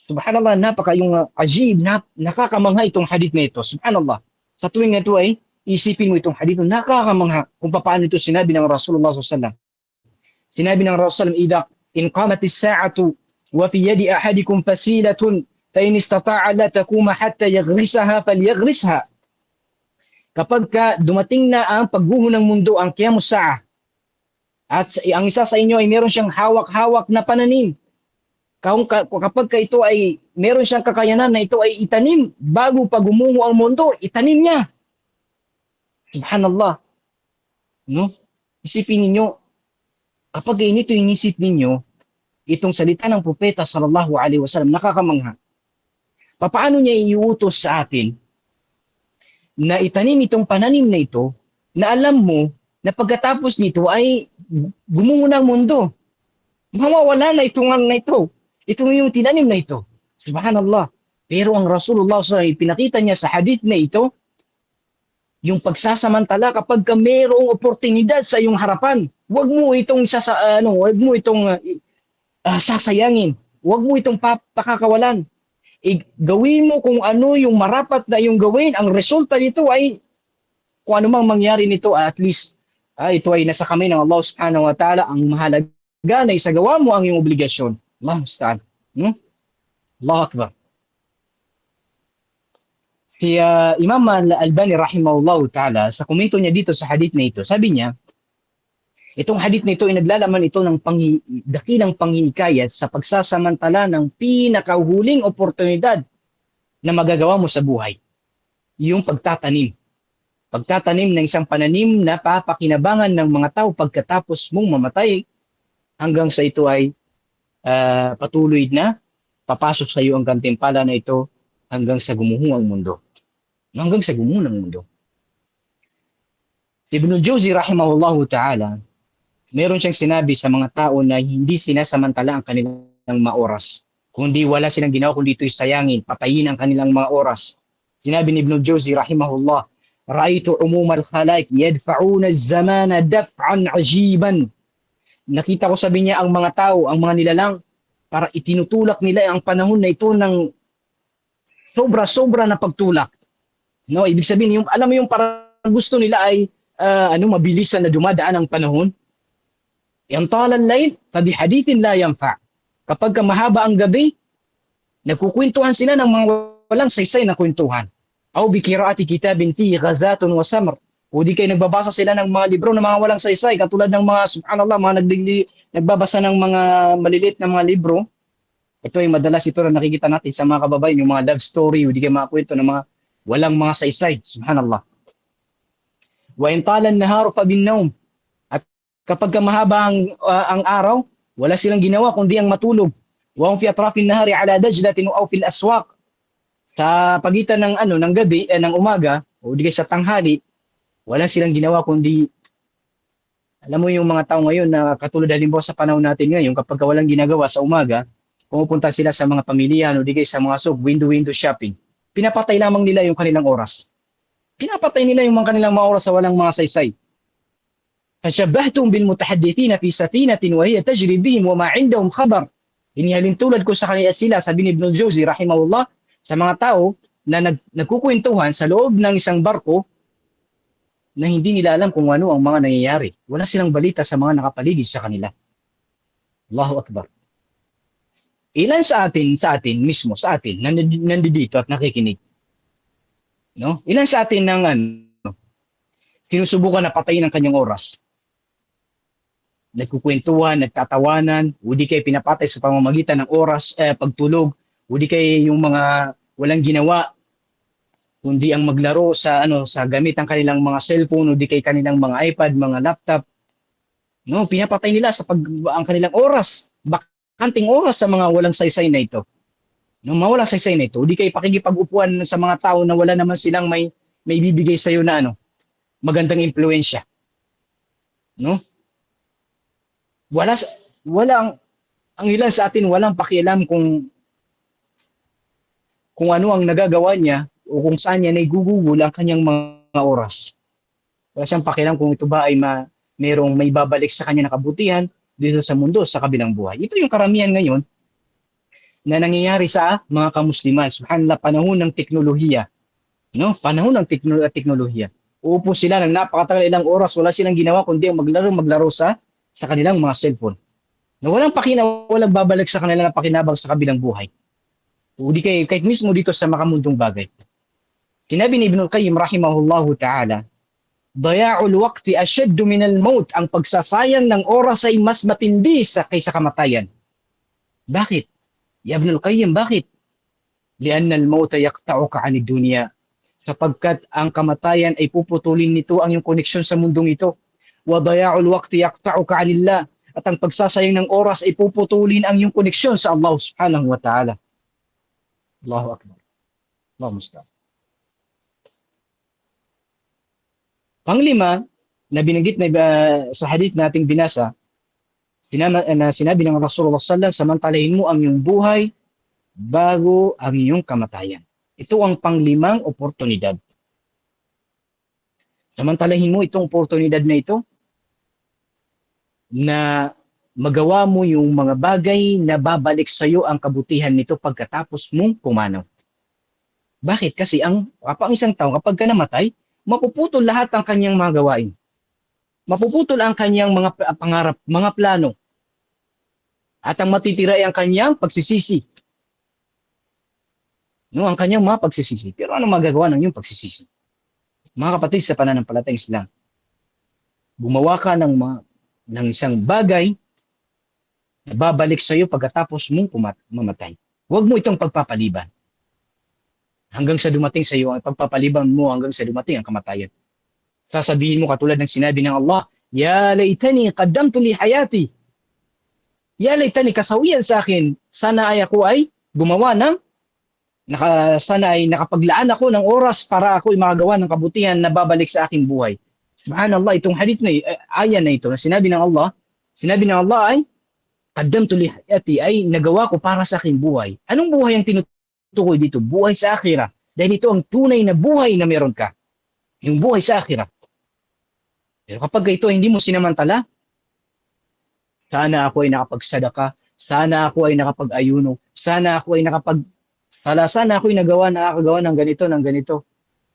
subhanallah, napaka yung ajib, nakakamangha itong hadith na ito. Subhanallah. Sa tuwing ito ay isipin mo itong hadith na nakakamangha kung paano ito sinabi ng Rasulullah sallallahu alaihi wasallam. Sinabi ng Rasulullah, "Idza inqamatis sa'atu wa fi yadi ahadikum fasilatun fa in istata'a la takuma hatta yaghrisaha falyaghrisha." Kapag dumating na ang pagguho ng mundo, ang Qiyamus Sa'ah, at ang isa sa inyo ay meron siyang hawak-hawak na pananim, kapag ito ay meron siyang kakayanan na ito ay itanim bago pa gumuho ang mundo, itanim niya. Subhanallah. No? Isipin ninyo, kapag inito inisip ninyo, itong salita ng propeta sallallahu alaihi wasallam, nakakamangha. Paano niya iuutos sa atin na itanim itong pananim na ito, na alam mo na pagkatapos nito ay gumuho ng mundo. Mawawala na itong ano na ito. Ito yung tinanim na ito. Subhanallah. Pero ang Rasulullah SAW, pinakita niya sa hadith na ito, yung pagsasamantala kapag ka mayroong oportunidad sa iyong harapan, huwag mo itong sasayangin. Huwag mo itong pakakawalan. Gawin mo kung ano yung marapat na yung gawin. Ang resulta nito ay kung ano mang mangyari nito, at least ito ay nasa kamay ng Allah subhanahu wa ta'ala. Ang mahalaga na isagawa mo ang iyong obligasyon. Allah musta'an. Allah Akbar. Si Imam Al-Albani rahimahullah ta'ala, sa komento niya dito sa hadith na ito, sabi niya, itong hadith na ito ay naglalaman ito ng dakilang panghihikayat sa pagsasamantala ng pinakahuling oportunidad na magagawa mo sa buhay. Yung pagtatanim. Pagtatanim ng isang pananim na papakinabangan ng mga tao pagkatapos mong mamatay, hanggang sa ito ay patuloy na papasok sa iyo ang gantimpala na ito hanggang sa gumuho ang mundo. Hanggang sa gumuho ng mundo. Ibn Jawzi rahimahullahu ta'ala, meron siyang sinabi sa mga tao na hindi sinasamantala ang kanilang mga oras. Kundi wala silang ginawa kundi ito'y sayangin, patayin ang kanilang mga oras. Sinabi ni Ibn Jawzi rahimahullah, "Ra'aytu umumal khalaik yadfa'una az-zamana daf'an 'ajiban." Nakita ko, sabi niya, ang mga tao, ang mga nilalang, para itinutulak nila ang panahon na ito ng sobra-sobra na pagtulak. No, ibig sabihin, alam mo yung parang gusto nila ay mabilisan na dumadaan ang panahon. Yantala al-layl fa bihadithin la yanfa. Kapag mahaba ang gabi, nagkukwentuhan sila ng mga walang saysay na kwentuhan. Aw bi qira'ati kitabin fi ghazatun wa samr. O di kayo nagbabasa sila ng mga libro na mga walang saysay, katulad ng mga, subhanallah, mga nagbabasa ng mga maliliit na mga libro. Ito ay madalas ito na nakikita natin sa mga kababayan, yung mga love story, o di kayo mga kwento ng mga walang mga saysay. Subhanallah. Wa in talan naharu fa bin nawm. At kapag mahaba ang araw, wala silang ginawa kundi ang matulog. Wa hum fi atrafin nahari ala dajlatin aw fil aswaq. Sa pagitan ng gabi, ng umaga, o di sa tanghali, wala silang ginawa kundi, alam mo yung mga tao ngayon na katulad halimbawa sa panahon natin ngayon, kapag walang ginagawa sa umaga, pumupunta sila sa mga pamilyahan o di sa mga window shopping. Pinapatay lamang nila yung kanilang oras. Pinapatay nila yung kanilang mga oras sa walang mga saysay. Fashabbahtum bil mutahaddithina fi safinatin wa hiya tajri bihim wa ma 'indahum khabar. Inihalin tulad ko sa kanila sila, sabi ni Ibn Jawzi rahimahullah, sa mga tao na nagkukwentuhan sa loob ng isang barko na hindi nila alam kung ano ang mga nangyayari. Wala silang balita sa mga nakapaligid sa kanila. Allahu Akbar. Ilan sa atin mismo, nandito at nakikinig. No? Ilan sa atin sinusubukan na patayin ang kanyang oras. Nagkukwentuhan, nagtatawanan, o di kayo pinapatay sa pamamagitan ng oras, pagtulog, o di kayo yung mga walang ginawa, kundi ang maglaro sa gamit ang kanilang mga cellphone, o di kayo kanilang mga iPad, mga laptop. No, pinapatay nila ang kanilang oras, bakanting oras sa mga walang saysay na ito. No, mawalang saysay na ito, o di kayo pakikipag-upuan sa mga tao na wala naman silang may bibigay sa iyo na magandang impluwensya. No? Wala ang ilan sa atin walang pakialam kung kung ano ang nagagawa niya o kung saan niya naigugugol ang kanyang mga oras. Wala siyang pakialam kung ito ba ay merong may babalik sa kanya na kabutihan dito sa mundo, sa kabilang buhay. Ito yung karamihan ngayon na nangyayari sa mga kamusliman. Subhanallah, panahon ng teknolohiya. No? Panahon ng teknolohiya. Uupo sila ng napakatagal ilang oras, wala silang ginawa kundi ang maglaro sa kanilang mga cellphone. Na walang babalik sa kanila na pakinabang sa kabilang buhay. O di kahit mismo dito sa makamundong bagay. Sinabi ni Ibnul Qayyim rahimahullahu ta'ala, daya'ul waqti ashaddu minal maut, ang pagsasayang ng oras ay mas matindi kaysa kamatayan. Bakit? Ya Ibnul Qayyim, bakit? Lianna al-mauta yaqta'uka 'anid dunya, sapagkat ang kamatayan ay puputulin nito ang iyong koneksyon sa mundong ito. Wa daya'ul waqti yaqta'uka 'anillah, at ang pagsasayang ng oras ay puputulin ang iyong koneksyon sa Allah subhanahu wa ta'ala. Allahu akbar. Allahu musta'an. Panglima, na binanggit na sa hadith nating binasa, sinabi ng Rasulullah sallallahu alaihi wasallam, samantalahin mo ang iyong buhay bago ang iyong kamatayan. Ito ang panglimang oportunidad. Samantalahin mo itong oportunidad na ito na magawa mo yung mga bagay na babalik sa iyo ang kabutihan nito pagkatapos mong pumanaw. Bakit? Kasi ang isang tao kapag ka namatay, mapuputol lahat ang kanyang mga gawain. Mapuputol ang kanyang mga pangarap, mga plano. At ang matitira ay ang kanyang pagsisisi. No, ang kanyang mga pagsisisi. Pero ano magagawa ng iyong pagsisisi? Mga kapatid sa pananampalatayang Islam, gumawa ka ng isang bagay na babalik sa iyo pagkatapos mong mamatay. Huwag mo itong pagpapaliban. Hanggang sa dumating sa iyo ang pagpapaliban mo, hanggang sa dumating ang kamatayan. Sasabihin mo katulad ng sinabi ng Allah, ya laytani qaddamtu li hayati. Ya laytani, kasawian sa akin, sana ay ako ay gumawa sana ay nakapaglaan ako ng oras para ako ay makagawa ng kabutihan na babalik sa aking buhay. Subhanallah, itong hadith na ayan na ito na sinabi ng Allah ay qaddamtu li hayati, ay nagawa ko para sa aking buhay. Anong buhay ang tinutukoy dito? Buhay sa akhirah. Dahil ito ang tunay na buhay na meron ka. Yung buhay sa akhirah. Pero kapag ito hindi mo sinamantala, sana ako ay nakapagsadaka, sana ako ay nakapag-ayuno, sana ako ay sana ako ay nakakagawa ng ganito.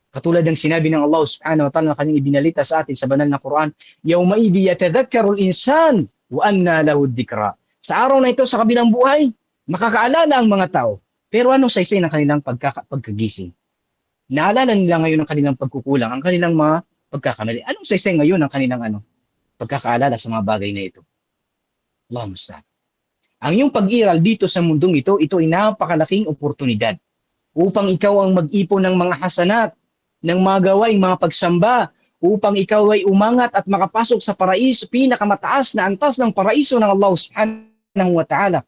Katulad ng sinabi ng Allah subhanahu wa ta'ala na kanyang ibinalita sa atin sa banal na Quran, yawma idhi yatadhakkaru al-insan wa anna lahu ad-dhikra. Sa araw na ito sa kabilang buhay, makakaalala ang mga tao. Pero anong saysay ng kanilang pagkagising? Naalala nila ngayon ang kanilang pagkukulang, ang kanilang mga pagkakamali. Anong saysay ngayon ang kanilang pagkakaalala sa mga bagay na ito? Allah musta'an. Ang iyong pag-iral dito sa mundong ito ay napakalaking oportunidad upang ikaw ang mag-ipon ng mga hasanat, ng mga gawaing mga pagsamba, upang ikaw ay umangat at makapasok sa paraiso, pinakamataas na antas ng paraiso ng Allah subhanahu wa ta'ala.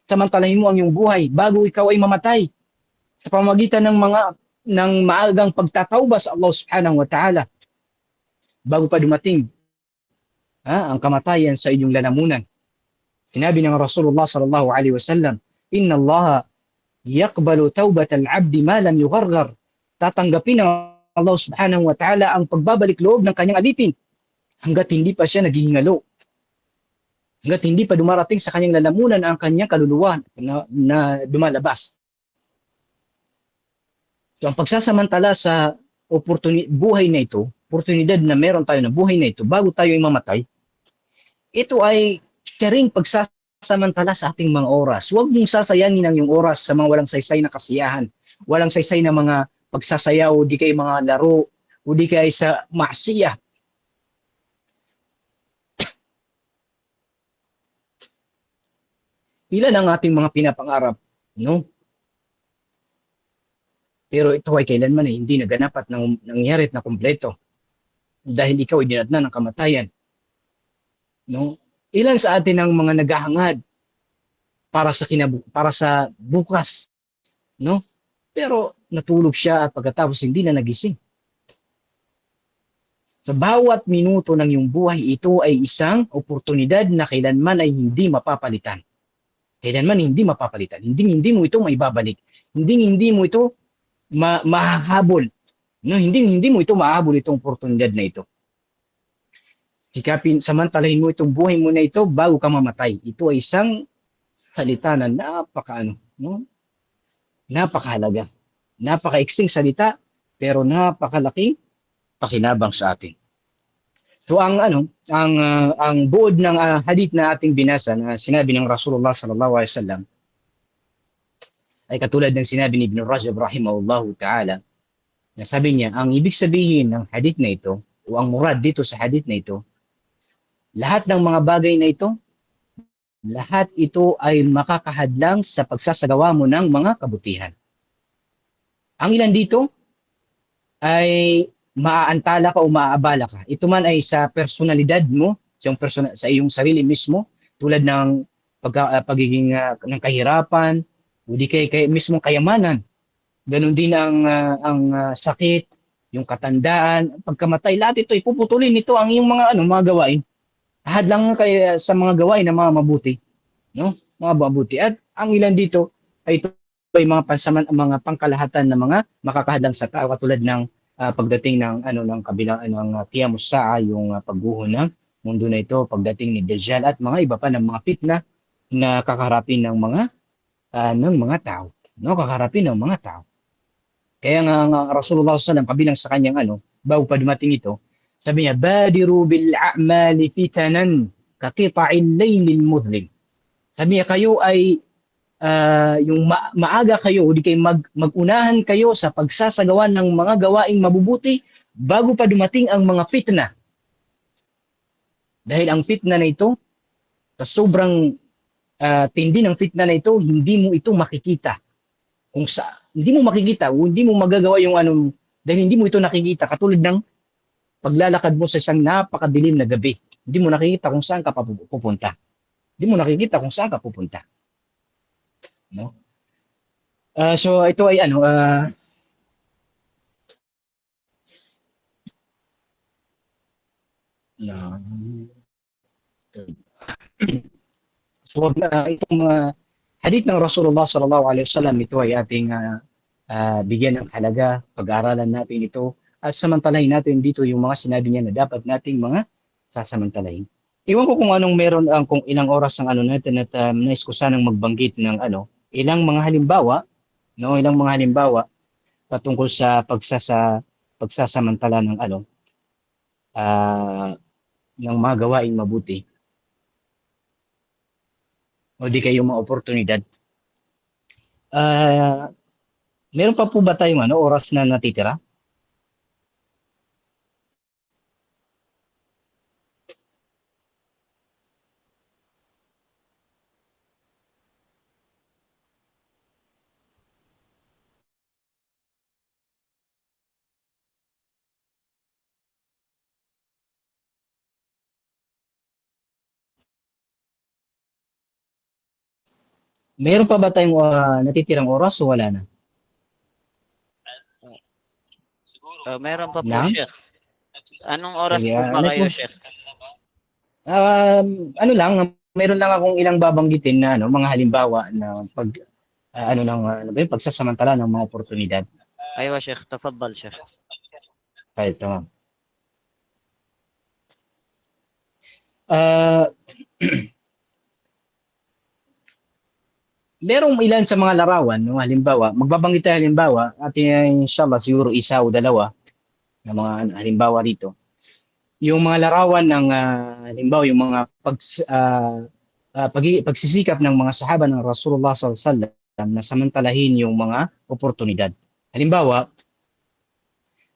Samantalahin mo ang iyong buhay bago ikaw ay mamatay sa pamamagitan ng maagang pagtatawba sa Allah subhanahu wa ta'ala bago pa dumating ang kamatayan sa inyong lalamunan. Sinabi ng Rasulullah sallallahu alaihi wasallam, inna Allah yaqbalu tawbatal abdi ma lam yugharghar. Tatanggapin ng Allah subhanahu wa ta'ala ang pagbabalik loob ng kanyang alipin hanggat hindi pa siya naghihingalo. Hanggat hindi pa dumarating sa kanyang lalamunan ang kanyang kaluluwa na dumalabas. So ang pagsasamantala sa buhay na ito, oportunidad na meron tayo na buhay na ito bago tayo ay mamatay, ito ay ring pagsasamantala sa ating mga oras. Huwag mong sasayangin ang iyong oras sa mga walang saysay na kasiyahan, walang saysay na mga pagsasayaw, di kay mga laro, o di kay sa maasiya. Ilan ang ating mga pinapangarap, no? Pero ito ay kailanman ay hindi naganap at nangyari at na kumpleto dahil ikaw ay dinadna ng kamatayan. No? Ilan sa atin ang mga naghahangad para sa bukas, no? Pero natulog siya at pagkatapos hindi na nagising. Sa bawat minuto ng iyong buhay, ito ay isang oportunidad na kailanman ay hindi mapapalitan. Kailanman hindi mapapalitan. Hindi mo ito maibabalik. Hindi mo ito mahahabol. No, hindi mo ito mahahabol itong oportunidad na ito. Sikapin, samantalahin mo itong buhay mo na ito bago ka mamatay. Ito ay isang salita na napakahalaga. Napakaiksing salita, pero napakalaking pakinabang sa atin. So ang buod ng hadith na ating binasa na sinabi ng Rasulullah sallallahu alaihi wasallam ay katulad ng sinabi ni Ibn Rajab rahimahullahu ta'ala, na sabi niya, ang ibig sabihin ng hadith na ito, o ang murad dito sa hadith na ito, lahat ng mga bagay na ito, lahat ito ay makakahadlang sa pagsasagawa mo ng mga kabutihan. Ang ilan dito ay maaantala ka o maaabala ka. Ito man ay sa personalidad mo, sa iyong sarili mismo, tulad ng pagiging ng kahirapan, o di kay mismong kayamanan. Ganon din ang sakit, yung katandaan, pagkamatay, lahat ito ipuputulin nito ang iyong mga gawain. Ahad lang kay sa mga gawain na mga mabuti, no? Mga mabuti. At ang ilan dito ay ito ay mga pangkalahatan na mga makakahadlang sa tao, katulad ng pagdating ng kabilang Qiyamus Sa'a, yung pagguho ng mundo na ito, pagdating ni Dajjal at mga iba pa ng mga fitna na kakaharapin ng mga tao, no? Kakaharapin ng mga tao. Kaya nga Rasulullah sallallahu alaihi wasallam, kabilang sa kanyang bago pa dumating ito, sabi niya, badiru bil a'mali fitanan kaqita'il laylil mudlim. Sabi niya, kayo ay yung maaga kayo, di kayo magunahan kayo sa pagsasagawa ng mga gawaing mabubuti bago pa dumating ang mga fitna. Dahil ang fitna na ito, sa sobrang tindi ng fitna na ito, hindi mo ito makikita. Hindi mo makikita, o hindi mo magagawa yung dahil hindi mo ito nakikita, katulad ng paglalakad mo sa isang napakadilim na gabi. Hindi mo nakikita kung saan ka pupunta. Hindi mo nakikita kung saan ka pupunta. No? So ito ay so itong hadith ng Rasulullah sallallahu alaihi wasallam, ito ay ating bigyan ng halaga, pag-aaralan natin ito, at samantalahin natin dito yung mga sinabi niya na dapat nating mga sasamantalahin. Iwan ko kung anong meron, kung ilang oras ang natin, at nais ko sanang magbanggit ng ilang mga halimbawa, no, ilang mga halimbawa patungkol sa pagsasamantala ng ng mga gawaing mabuti, o di kayo mga oportunidad. Meron pa po ba tayong oras na natitira? Meron pa ba tayong natitirang oras o wala na?
Meron pa po,
Na?
Sheikh. Anong oras
Sige,
po ba kayo, Sheikh?
Meron lang akong ilang babanggitin na mga halimbawa na pagsasamantala ng mga oportunidad.
Aywa, Sheikh. Tafaddal, Sheikh.
Kahit ito. Merong ilan sa mga larawan, no, halimbawa, magbabanggit tayo halimbawa, at inshallah siguro isa o dalawa na mga halimbawa rito. Yung mga larawan ng halimbawa yung mga pagsisikap ng mga sahaba ng Rasulullah sallallahu alaihi wasallam na samantalahin yung mga oportunidad. Halimbawa,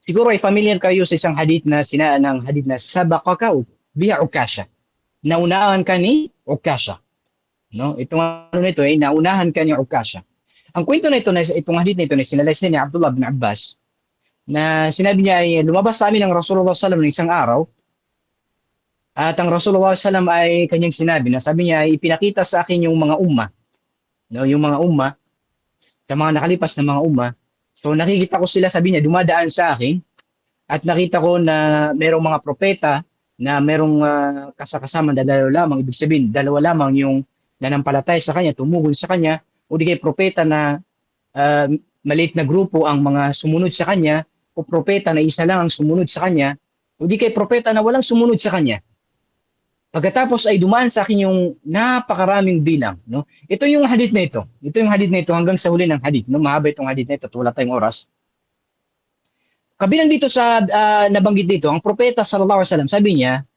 siguro ay familiar kayo sa isang hadith na sabaqaka biha Ukasha. Naunahan ka ni Ukasha. No, itong nito ay naunahan ka ni Ukasha. Ang kwento na ito, itong hadith na ito, sinalaysay ni Abdullah bin Abbas, na sinabi niya ay lumabas sa amin ng Rasulullah sallallahu alaihi wasallam ng isang araw, at ang Rasulullah sallallahu alaihi wasallam ay kanyang sinabi, na sabi niya ay ipinakita sa akin yung mga umma, no, yung mga umma, sa mga nakalipas na mga umma. So nakikita ko sila, sabi niya, dumadaan sa akin, at nakita ko na merong mga propeta na merong kasama na dalawa lamang, ibig sabihin dalawa lamang yung nanampalataya sa kanya, tumugon sa kanya, o di kay propeta na uh, maliit na grupo ang mga sumunod sa kanya, o propeta na isa lang ang sumunod sa kanya, o di kay propeta na walang sumunod sa kanya. Pagkatapos ay dumaan sa akin yung napakaraming bilang, no? Ito yung hadith na ito. Ito yung hadith na ito hanggang sa huli ng hadith, no? Mahaba itong hadith na ito, wala tayong oras. Kabilang dito sa nabanggit dito, ang propeta sallallahu alaihi wasallam, sabi niya,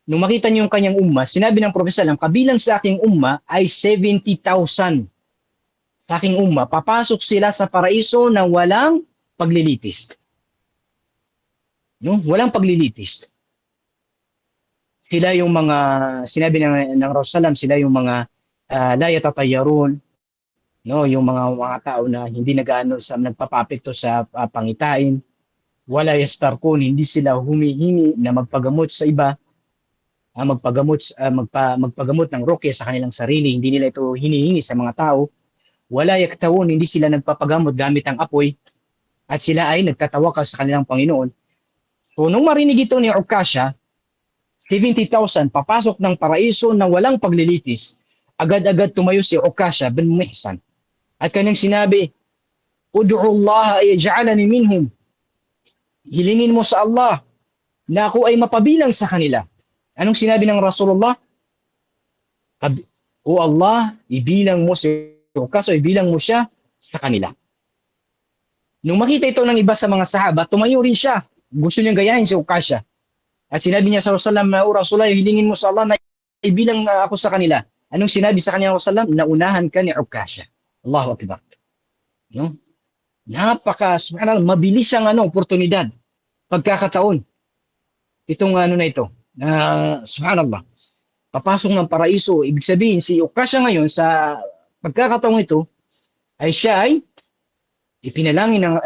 nung makita niyo yung kanyang umma, sinabi ng propeta sallallahu kabilang sa aking umma ay 70,000. Sa aking umma, papasok sila sa paraiso na walang paglilitis. No? Walang paglilitis. Sila yung mga, sinabi ng Rasulullah, sila yung mga la yatatayarun, no? Yung mga tao na hindi nagpapapekto sa pangitain, wala yastarkun, hindi sila humihingi na magpagamot sa iba, magpagamot ng rokya sa kanilang sarili, hindi nila ito hinihingi sa mga tao, wala yaktawun, hindi sila nagpapagamot gamit ang apoy, at sila ay nagtatawakal sa kanilang Panginoon. So nung marinig ito ni Ukasha, 70,000 papasok ng paraiso na walang paglilitis, agad-agad tumayo si Ukasha bin Mihsan at kanyang sinabi, Ud'u Allah ay ja'alani minhum. Hilingin mo sa Allah na ako ay mapabilang sa kanila. Anong sinabi ng Rasulullah? O Allah, ibilang mo si Ukasha, ibilang mo siya sa kanila. Nung makita ito ng iba sa mga sahaba, tumayo rin siya. Gusto niyang gayahin si Ukasha. At sinabi niya sa Rasulullah, Rasulullah, hilingin mo sa Allah na ibilang ako sa kanila. Anong sinabi sa kanya Rasulullah? Naunahan ka ni Ukasha. Allahu Akbar. No? Subhanallah, mabilis ang oportunidad, pagkakataon. Itong na ito. Subhanallah. Papasok ng paraiso, ibig sabihin si Ukasha ngayon sa pagkakataon ito, ay siya ay ipinalangin ng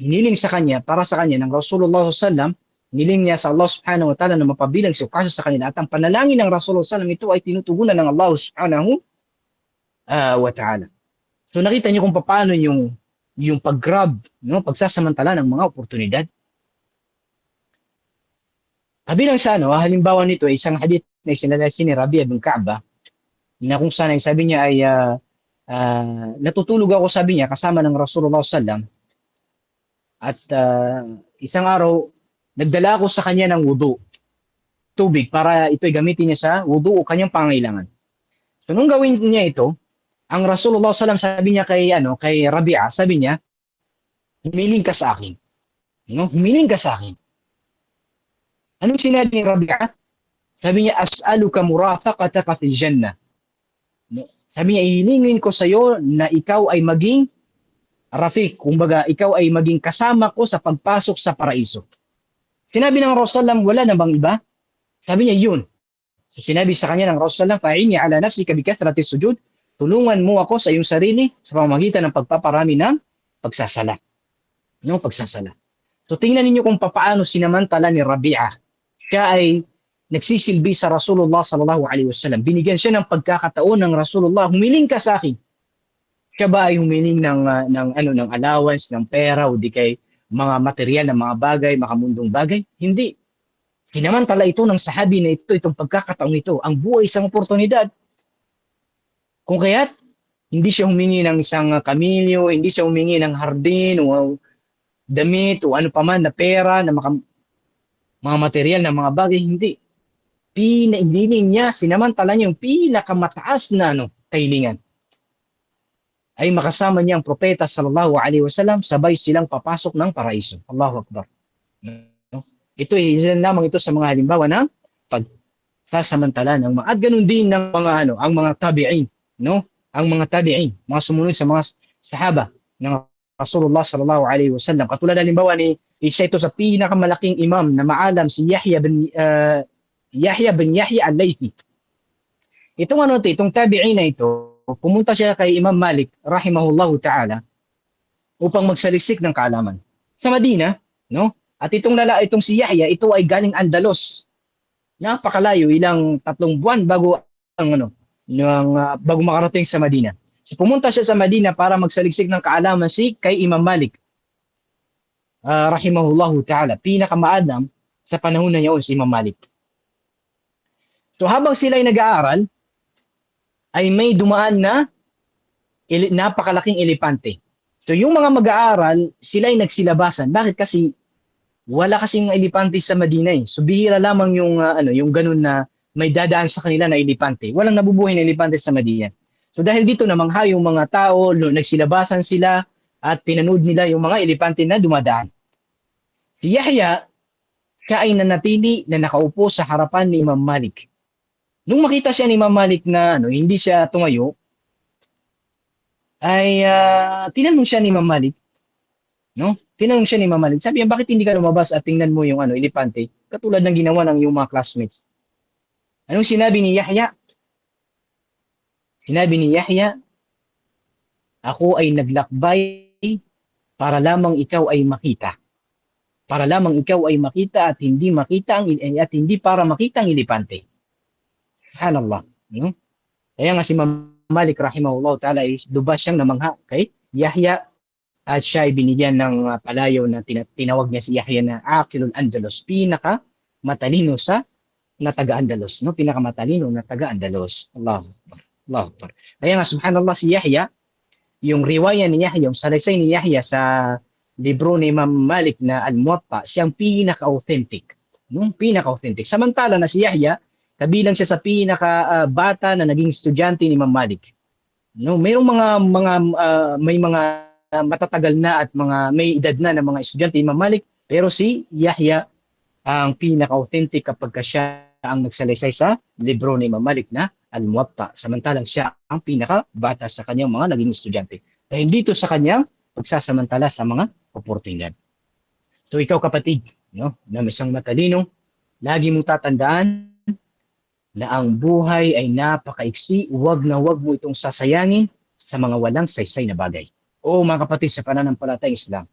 hiniling sa kanya, para sa kanya ng Rasulullah sallallahu niling niya sa Allah subhanahu wa ta'ala na mapabilang si Ukasha sa kanila, at ang panalangin ng Rasulullah sallallahu ito ay tinutugunan ng Allah subhanahu wa ta'ala. So nakita niyo kung paano yung pag-grab, no, pagsasamantala ng mga oportunidad. Kabilang sa halimbawa nito ay isang hadith na isinalasi ni Rabi'a bin Ka'ba, na kung saan ay sabi niya ay natutulog ako, sabi niya, kasama ng Rasulullah sallallahu at isang araw nagdala ako sa kanya ng wudu, tubig, para ito'y gamitin niya sa wudu o kanyang pangailangan. So nung gawin niya ito, ang Rasulullah sallallahu sabi niya kay Rabi'a, sabi niya, humiling ka sa akin. No? Humiling ka sa akin. Anong sinabi ni Rabi'a? Sabi niya, as'aluka murafaqataka fil jannah. No? Sabi niya, ihilingin ko sa iyo na ikaw ay maging rafiq, kumbaga ikaw ay maging kasama ko sa pagpasok sa paraiso. Sinabi ng Rasulullah, wala na bang iba? Sabi niya, yun. So, sinabi sa kanya ng Rasulullah, fa'ini ala nafsika bi kathrati sujud, tulungan mo ako sa iyong sarili sa pamamagitan ng pagpaparami ng pagsasala. No, pagsasala. So tingnan niyo kung paano sinamantala ni Rabi'a. Siya ay nagsisilbi sa Rasulullah sallallahu alaihi wasallam. Binigyan siya ng pagkakataon ng Rasulullah, humiling ka sa akin. Siya ba ay humiling ng allowance, ng pera, o di kay mga material na mga bagay, makamundong bagay? Hindi. Sinamantala ito ng sahabi na ito, itong pagkakataong ito, ang buhay isang oportunidad. Kung kaya't, hindi siya humingi ng isang kamilyo, hindi siya humingi ng hardin, o damit, o ano pa man na pera, na mga material na mga bagay, hindi. Hindi niya, sinamantala niya yung pinakamataas na kahilingan. Ay makasama niya ang propeta sallallahu alaihi wasallam, sabay silang papasok ng paraiso. Allahu Akbar. Ito ay isa lamang ito sa mga halimbawa ng pagsasamantala ng mga, at ganun din ng mga ang mga tabi'in, no? Ang mga tabi'in, mga sumunod sa mga sahaba ng Rasulullah sallallahu alaihi wasallam. Katulad halimbawa ni isa ito sa pinakamalaking imam na maalam, si Yahya bin Yahya al-Laythi. Itong tabi'in na ito, pumunta siya kay Imam Malik rahimahullahu ta'ala upang magsalisik ng kaalaman sa Madina, no? At itong si Yahya, ito ay galing Andalos. Napakalayo, ilang 3 buwan bago bago makarating sa Madina. So pumunta siya sa Madina para magsaliksik ng kaalaman kay Imam Malik rahimahullahu ta'ala. Pinakamaadam sa panahon na yun si Imam Malik. So habang sila ay nag-aaral,
ay may dumaan na napakalaking elepante. So yung mga mag-aaral, sila ay nagsilabasan. Bakit? Kasi wala kasing elepante sa Madina eh. So bihira lamang yung yung ganun na may dadaan sa kanila na elepante. Walang nabubuhay na elepante sa Madina. So dahil dito namangha yung mga tao, nagsilabasan sila at pinanood nila yung mga elepante na dumadaan. Si Yahya, siya ay nanatili na nakaupo sa harapan ni Imam Malik. Nung makita siya ni Imam Malik na hindi siya tumayo, ay tinanong siya ni Imam Malik, no? Tinanong siya ni Imam Malik, sabi niya, bakit hindi ka lumabas at tingnan mo yung elepante, katulad ng ginawa ng iyong mga classmates? Anong sinabi ni Yahya? Sinabi ni Yahya, ako ay naglakbay para lamang ikaw ay makita. Para lamang ikaw ay makita at hindi para makita ang elepante. Subhanallah. No? Kaya nga si Imam Malik rahimahullah ta'ala is lubas siyang namangha kay Yahya at siya ay binigyan ng palayo na tinawag niya si Yahya na Aqilul Andalus, pinaka matalino na taga-Andalus, no? Pinakamatalino na taga-Andalus. Allahu Akbar. Kaya nga subhanallah si Yahya, yung riwaya ni Yahya, yung salaysay ni Yahya sa libro ni Imam Malik na Al-Muwatta, siyang pinaka-authentic. No? Pinaka-authentic. Samantala na si Yahya, kabilang siya sa pinaka-bata na naging estudyante ni Imam Malik. No, mayroong may mga matatagal na at may edad na ng mga estudyante ni Imam Malik, pero si Yahya ang pinaka-authentic kapag siya ang nagsalaysay sa libro ni Imam Malik na Al-Muwatta. Samantalang siya ang pinaka-bata sa kanyang mga naging estudyante. Dahil dito sa kanyang pagsasamantala sa mga oportunidad. So ikaw kapatid, no, na isang matalino, lagi mong tatandaan na ang buhay ay napakaiksi, huwag na huwag mo itong sasayangin sa mga walang saysay na bagay. O mga kapatid sa pananampalatayang Islam,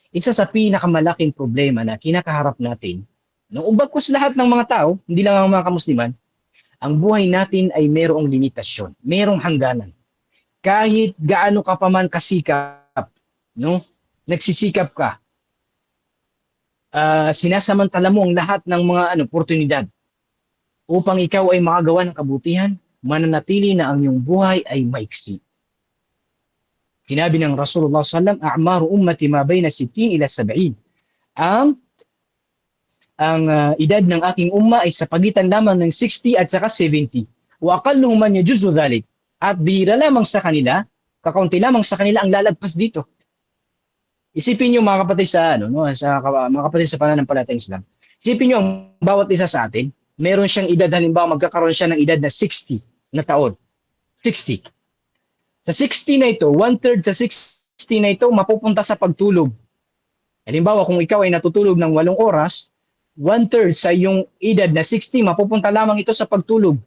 isa sa pinakamalaking problema na kinakaharap natin, no, bagkus lahat ng mga tao, hindi lang ang mga kamusliman, ang buhay natin ay mayroong limitasyon, mayroong hangganan. Kahit gaano ka pa man kasikap, no, nagsisikap ka, sinasamantala mo ang lahat ng mga oportunidad upang ikaw ay makagawa ng kabutihan, mananatili na ang iyong buhay ay maiksi. Sinabi ng Rasulullah sallallahu alaihi wasallam, a'maru ummati ma bayna 60 ila 70. Ang edad ng aking umma ay sa pagitan lamang ng 60 at saka 70. Wa aqalluhum man yajuzu dhalik. At bihira lamang sa kanila, kakaunti lamang sa kanila ang lalagpas dito. Isipin niyo mga kapatid mga kapatid sa pananampalatayang Islam. Isipin niyo ang bawat isa sa atin, meron siyang edad, halimbawa magkakaroon siya ng edad na 60 na taon. 60. Sa 60 na ito, 1/3 sa 60 na ito mapupunta sa pagtulog. Halimbawa kung ikaw ay natutulog ng 8 oras, 1/3 sa iyong edad na 60 mapupunta lamang ito sa pagtulog.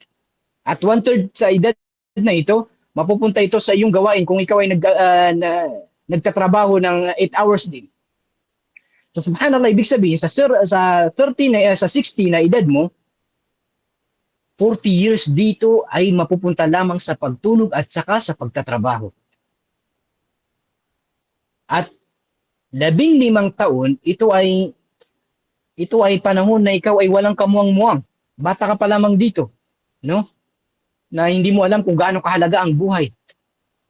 At 1/3 sa edad na ito, mapupunta ito sa iyong gawain kung ikaw ay nagtatrabaho ng 8 hours din. So subhanallah, ibig sabihin sa 60 na edad mo, 40 years dito ay mapupunta lamang sa pagtulog at saka sa pagtatrabaho. At 15 taon, ito ay panahon na ikaw ay walang kamuang-muang. Bata ka pa lamang dito, no? Na hindi mo alam kung gaano kahalaga ang buhay.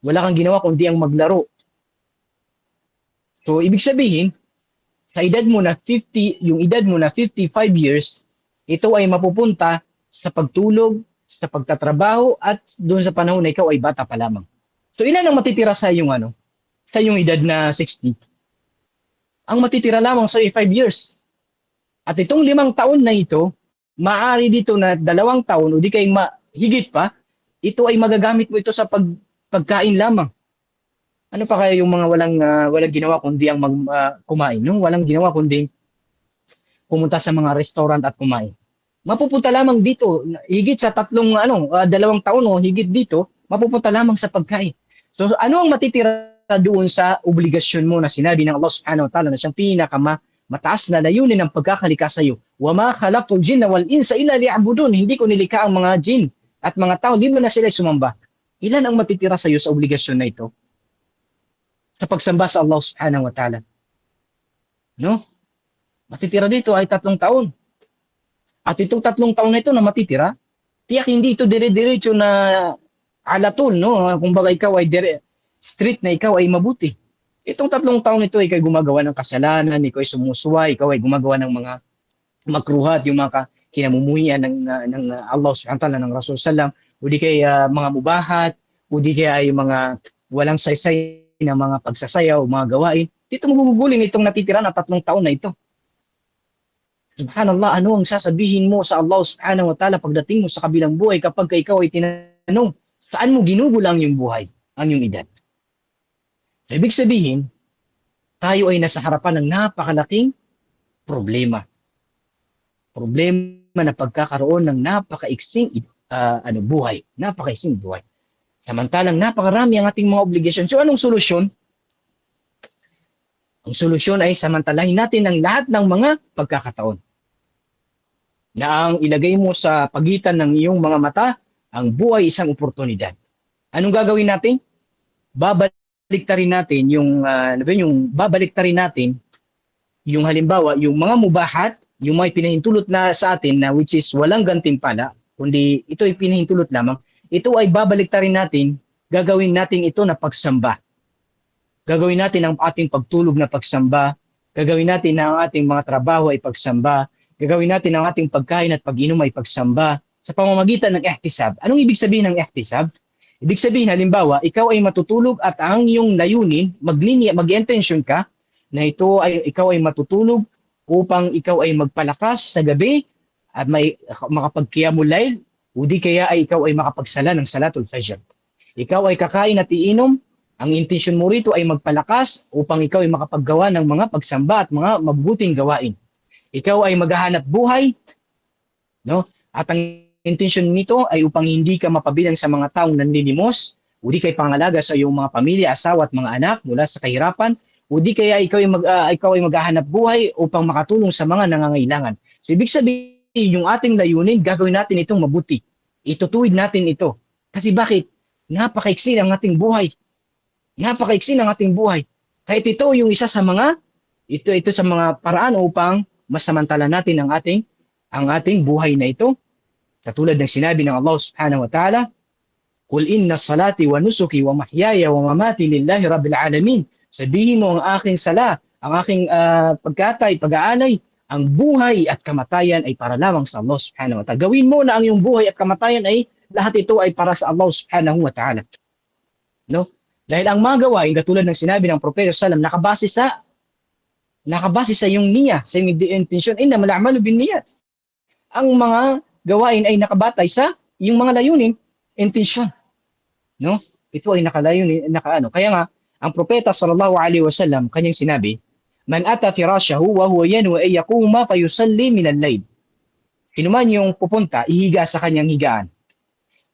Wala kang ginawa kundi ang maglaro. So ibig sabihin, sa edad mo na 50, yung edad mo na 55 years, ito ay mapupunta sa pagtulog, sa pagtatrabaho, at doon sa panahon na ikaw ay bata pa lamang. So ilan ang matitira sa iyong sa iyong edad na 60? Ang matitira lamang sa 5 years. At itong 5 taon na ito, maaari dito na 2 taon o di kay higit pa, ito ay magagamit mo ito sa pagkain lamang. Ano pa kaya yung mga walang ginawa kundi ang kumain, no? Walang ginawa kundi pumunta sa mga restaurant at kumain. Mapupunta lamang dito, higit sa 2 taon o higit dito, mapupunta lamang sa pagkain. So ano ang matitira doon sa obligasyon mo na sinabi ng Allah subhanahu wa ta'ala na siyang mataas na layunin ng pagkakalika sa iyo. Wa ma khalaqtul jinna wal insa illa liya'budun. Hindi ko nilikha ang mga jin at mga tao, hindi mo na sila sumamba. Ilan ang matitira sa iyo sa obligasyon na ito? Sa pagsamba sa Allah subhanahu wa ta'ala. No? Matitira dito ay 3 taon. At itong 3 taon na ito na matitira, tiyak hindi ito dire-diretso na alatul, no? Kumbaga ikaw ay street na ikaw ay mabuti. Itong 3 taon ito, ikaw ay gumagawa ng kasalanan, ikaw ay sumusuway, ikaw ay gumagawa ng mga makruhat, yung mga kinamumuhian ng Allah subhanahu wa ta'ala, ng Rasul sallam, o di kaya mga mubahat, o di kaya yung mga walang saysay na mga pagsasayaw, mga gawain. Dito maguguling itong natitira na 3 taon na ito. Subhanallah, ano ang sasabihin mo sa Allah subhanahu wa ta'ala pagdating mo sa kabilang buhay kapag ikaw ay tinanong, saan mo ginugulang yung buhay, ang yung edad? Ibig sabihin, tayo ay nasa harapan ng napakalaking problema. Problema na pagkakaroon ng napakaiksing buhay. Napakaiksing buhay. Samantalang napakarami ang ating mga obligasyon. So anong solusyon? Ang solusyon ay samantalahin natin ang lahat ng mga pagkakataon na ang ilagay mo sa pagitan ng iyong mga mata, ang buhay isang oportunidad. Anong gagawin natin? Babaliktarin natin yung halimbawa, yung mga mubahat, yung mga pinahintulot na sa atin na which is walang gantimpala, kundi ito ay pinahintulot lamang, ito ay babaliktarin natin, gagawin natin ito na pagsamba. Gagawin natin ang ating pagtulog na pagsamba, gagawin natin na ang ating mga trabaho ay pagsamba, gagawin natin ang ating pagkain at pag-inom ay pagsamba sa pamamagitan ng ihtisab. Anong ibig sabihin ng ihtisab? Ibig sabihin, halimbawa, ikaw ay matutulog at ang iyong layunin, mag-intention ka na ikaw ay matutulog upang ikaw ay magpalakas sa gabi at may makapagqiyamul layl, o di kaya ay ikaw ay makapagsala ng salatul fajr. Ikaw ay kakain at iinom, ang intensyon mo rito ay magpalakas upang ikaw ay makapaggawa ng mga pagsamba at mga mabubuting gawain. Ikaw ay maghahanap buhay, no? At ang intensyon nito ay upang hindi ka mapabilang sa mga taong nanlilimos, o di kay pangalaga sa iyong mga pamilya, asawa at mga anak mula sa kahirapan, o di kaya ikaw ay maghahanap buhay upang makatulong sa mga nangangailangan. So ibig sabihin, yung ating layunin, gagawin natin itong mabuti. Itutuwid natin ito. Kasi bakit? Napakaiksi ang ating buhay. Napakaiksi ng ating buhay. Kahit ito yung isa sa mga sa mga paraan upang masamantala natin ang ating buhay na ito. Katulad ng sinabi ng Allah subhanahu wa ta'ala, "Qul inna salati wa nusuki wa mahyaya wa mamati lillahi rabbil alamin." Sabihin mo, ang aking sala, ang aking pagkatay, pag-aalay, ang buhay at kamatayan ay para lamang sa Allah subhanahu wa ta'ala. Gawin mo na ang iyong buhay at kamatayan ay lahat ito ay para sa Allah subhanahu wa ta'ala. No? Dahil ang mga gawain, katulad ng sinabi ng Propeta sallam, nakabase sa iyong niya, sa iyong intensyon, innamal a'malu binniyat. Ang mga gawain ay nakabatay sa iyong mga layunin, intensyon. No? Ito ay nakalayunin, Kaya nga, ang Propeta sallallahu alaihi wasallam, kanyang sinabi, "Man ata firashahu wa huwa yanwi ay yaquma fayusalli min al-layl." Sino man yung pupunta, ihiga sa kanyang higaan.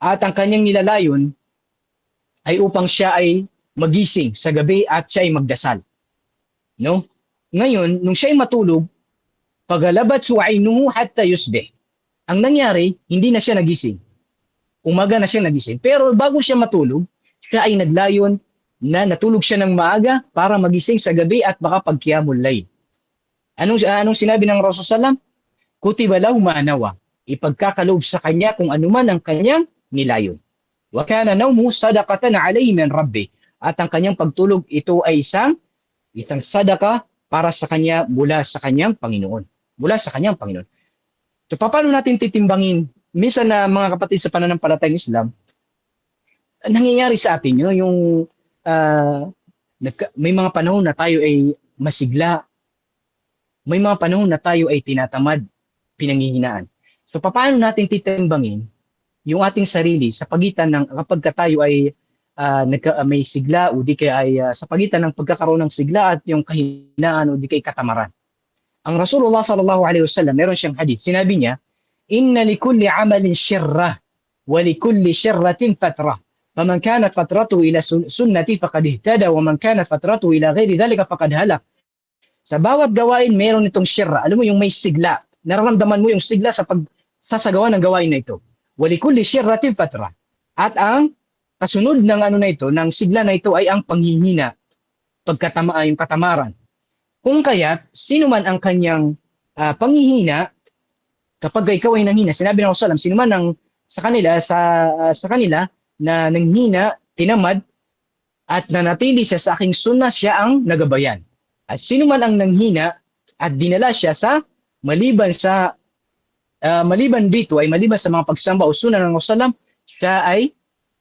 At ang kanyang nilalayon ay upang siya ay magising sa gabi at siya ay magdasal. No? Ngayon, nung siya ay matulog, pagalabat su'ainuhu hatta yusbih. Ang nangyari, hindi na siya nagising. Umaga na siya nagising. Pero bago siya matulog, siya ay naglayon na natulog siya ng maaga para magising sa gabi at makapagqiyamul layl. Anong sinabi ng Rasul sallam? Kutiba lahu ma nawa. Ipagkakaloob sa kanya kung anuman ang kanyang nilayon. Wa kana nawmu sadaqatan alayhi min rabbi. At ang kanyang pagtulog, ito ay isang sadaka para sa kanya mula sa kanyang Panginoon. Mula sa kanyang Panginoon. So paano natin titimbangin? Minsan na mga kapatid sa pananampalatayang Islam, nangyayari sa atin yung may mga panahon na tayo ay masigla. May mga panahon na tayo ay tinatamad, pinanghihinaan. So paano natin titimbangin yung ating sarili sa pagitan ng kapag tayo ay may sigla o di kaya ay sa pagitan ng pagkakaroon ng sigla at yung kahinaan o di kaya katamaran. Ang Rasulullah sallallahu alaihi wasallam, meron siyang hadith. Sinabi niya, "Inna likulli amalin syirrah wa likulli syirratin fatrah. فمن كانت فترته إلى سنتي فقد اهتدى ومن كانت فترته إلى غير ذلك فقد هلك." Sa bawat gawain, meron itong syirra. Alam mo yung may sigla. Nararamdaman mo yung sigla sa pagsasagawa ng gawain na ito. Walikulli syirratin fatra. At ang kasunod ng ng sigla na ito ay ang panghihina, yung katamaran. Kung kaya, sino man ang kanyang panghihina, kapag ikaw ay nanghina, sinabi ng Rasulullah, sino man ang sa kanila na nanghina, tinamad, at nanatili siya sa aking sunnah, siya ang nagabayan. At sino man ang nanghina at dinala siya sa maliban dito ay maliban sa mga pagsamba o sunnah ng Rasulullah, siya ay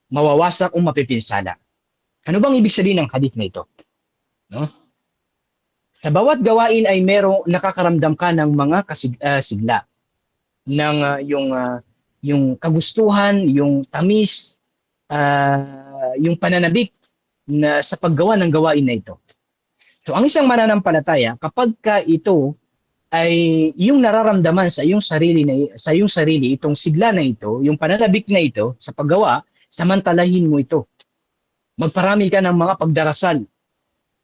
mawawasak o mapipinsala. Ano bang ibig sabihin ng hadith na ito? No? Sa bawat gawain ay nakakaramdam ka ng mga sigla ng yung kagustuhan, yung tamis, yung pananabik na sa paggawa ng gawain na ito. So ang isang mananampalataya, kapag ka ito ay yung nararamdaman sa iyong sarili itong sigla na ito, yung pananabik na ito sa paggawa, samantalahin mo ito. Magparami ka ng mga pagdarasal,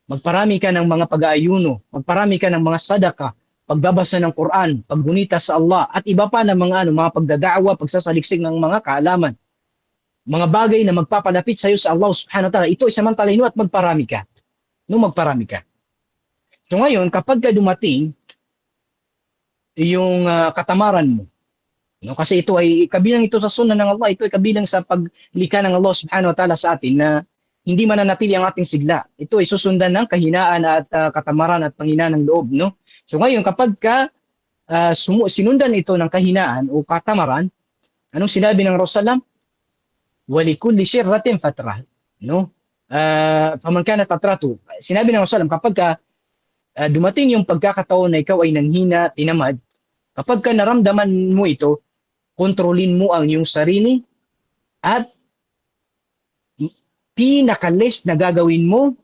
magparami ka ng mga pag-aayuno, magparami ka ng mga sadaka, pagbabasa ng Quran, paggunita sa Allah, at iba pa ng mga pagdadaawa, pagsasaliksik ng mga kaalaman. Mga bagay na magpapalapit sa iyo sa Allah subhanahu wa ta'ala, ito ay samantalahin mo at magparami ka. Magparami ka. So ngayon, kapag ka dumating yung katamaran mo, kasi ito ay kabilang ito sa sunnah ng Allah, ito ay kabilang sa paglikha ng Allah subhanahu wa ta'ala sa atin na hindi mananatili ang ating sigla. Ito ay susundan ng kahinaan at katamaran at panghinaan ng loob. No? So ngayon, kapag ka sinundan ito ng kahinaan o katamaran, anong sinabi ng Rasulullah? Walikulli shirratin fatrah. No? Faman kanat fatratu. Sinabi ng Rasulullah, kapag ka dumating yung pagkakataon na ikaw ay nanghina, tinamad, kapag ka naramdaman mo ito, kontrolin mo ang iyong sarili at pinaka-less na gagawin mo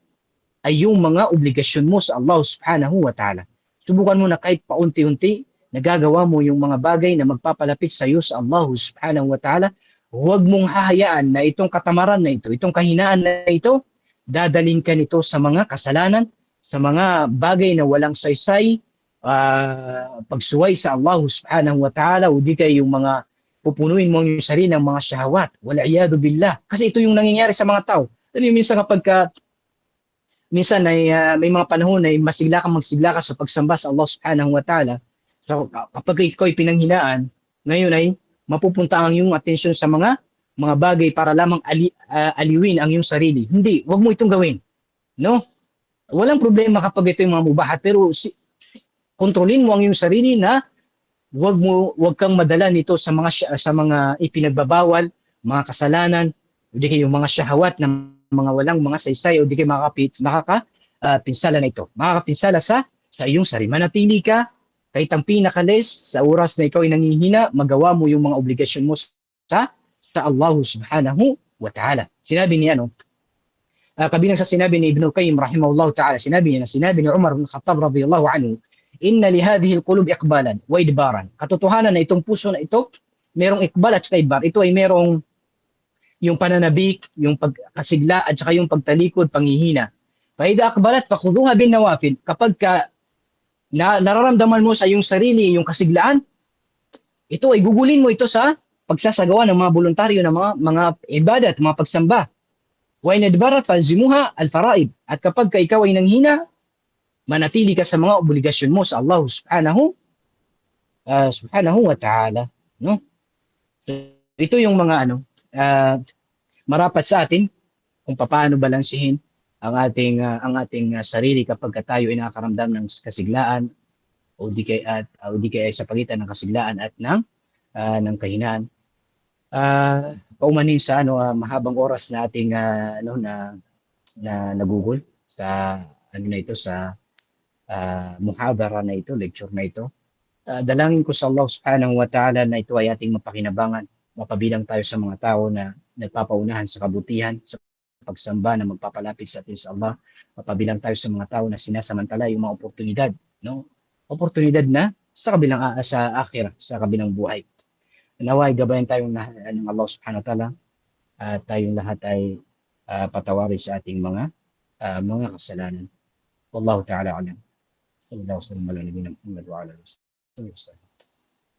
ay yung mga obligasyon mo sa Allah subhanahu wa ta'ala. Subukan mo na kahit paunti-unti, nagagawa mo yung mga bagay na magpapalapit sa iyo sa Allah subhanahu wa ta'ala. Huwag mong hahayaan na itong katamaran na ito, itong kahinaan na ito, dadaling ka nito sa mga kasalanan, sa mga bagay na walang saysay, pagsuway sa Allah subhanahu wa ta'ala, o di kayo yung mga pupunuin mo yung sarili ng mga syahwat. Wal'iyadu billah. Kasi ito yung nangyayari sa mga tao. Minsan kapag minsan ay may mga panahon na magsigla ka sa pagsamba sa Allah subhanahu wa ta'ala. So kapag ikaw ay pinanghinaan, ngayon ay mapupunta ang iyong atensyon sa mga bagay para lamang aliwin ang iyong sarili. Hindi, wag mo itong gawin. No? Walang problema kapag ito yung mga mubahat, pero kontrolin mo ang iyong sarili na wag kang madala nito sa mga ipinagbabawal, mga kasalanan, o di kayo mga syahawat ng mga walang mga saysay, o di kayo makakapinsala na ito. Makakapinsala sa iyong sarili. Manatili ka kahit ang pinakalis sa oras na ikaw ay nangihina, magawa mo yung mga obligasyon mo sa Allah subhanahu wa ta'ala. Sinabi ni kabilang sa sinabi ni Ibn Qayyim rahimahullah ta'ala, sinabi ni Umar bin Khattab radiyallahu anhu, inna li hadhihi al-qulub iqbalan wa idbaran. Katotohanan na itong puso na ito, merong iqbal at saka idbar. Ito ay merong yung pananabik, yung pagkasigla at saka yung pagtalikod, panghihina. Fa idha aqbalat fakhudhuha bin nawafil. Kapag nararamdaman mo sa iyong sarili yung kasiglaan, ito ay gugulin mo ito sa pagsasagawa ng mga voluntaryo ng mga ibadat, mga pagsamba. Wa in adbarat falzimuha al-fara'id. At kapag ikaw ay nanghina, manatili ka sa mga obligasyon mo sa Allah subhanahu wa ta'ala. No? So, ito yung mga marapat sa atin kung paano balansihin ang ating sarili kapag tayo ay nakakaramdam ng kasiglaan o di kaya sa pagitan ng kasiglaan at ng kahinaan. Paumanin sa mahabang oras na ating na nagugol sa sa muhadara na ito, lecture na ito. Dalangin ko sa Allah subhanahu wa ta'ala na ito ay ating mapakinabangan, mapabilang tayo sa mga tao na nagpapaunahan sa kabutihan, sa pagsamba na magpapalapit sa atin sa Allah, mapabilang tayo sa mga tao na sinasamantala yung mga oportunidad, no? Oportunidad na sa akhirah, sa kabilang buhay. Naway gabayan tayong ng Allah subhanahu wa ta'ala at tayong lahat ay patawarin sa ating mga kasalanan. Wallahu ta'ala alam. صلى الله وسلم على نبينا محمد وعلى اله وصحبه وسلم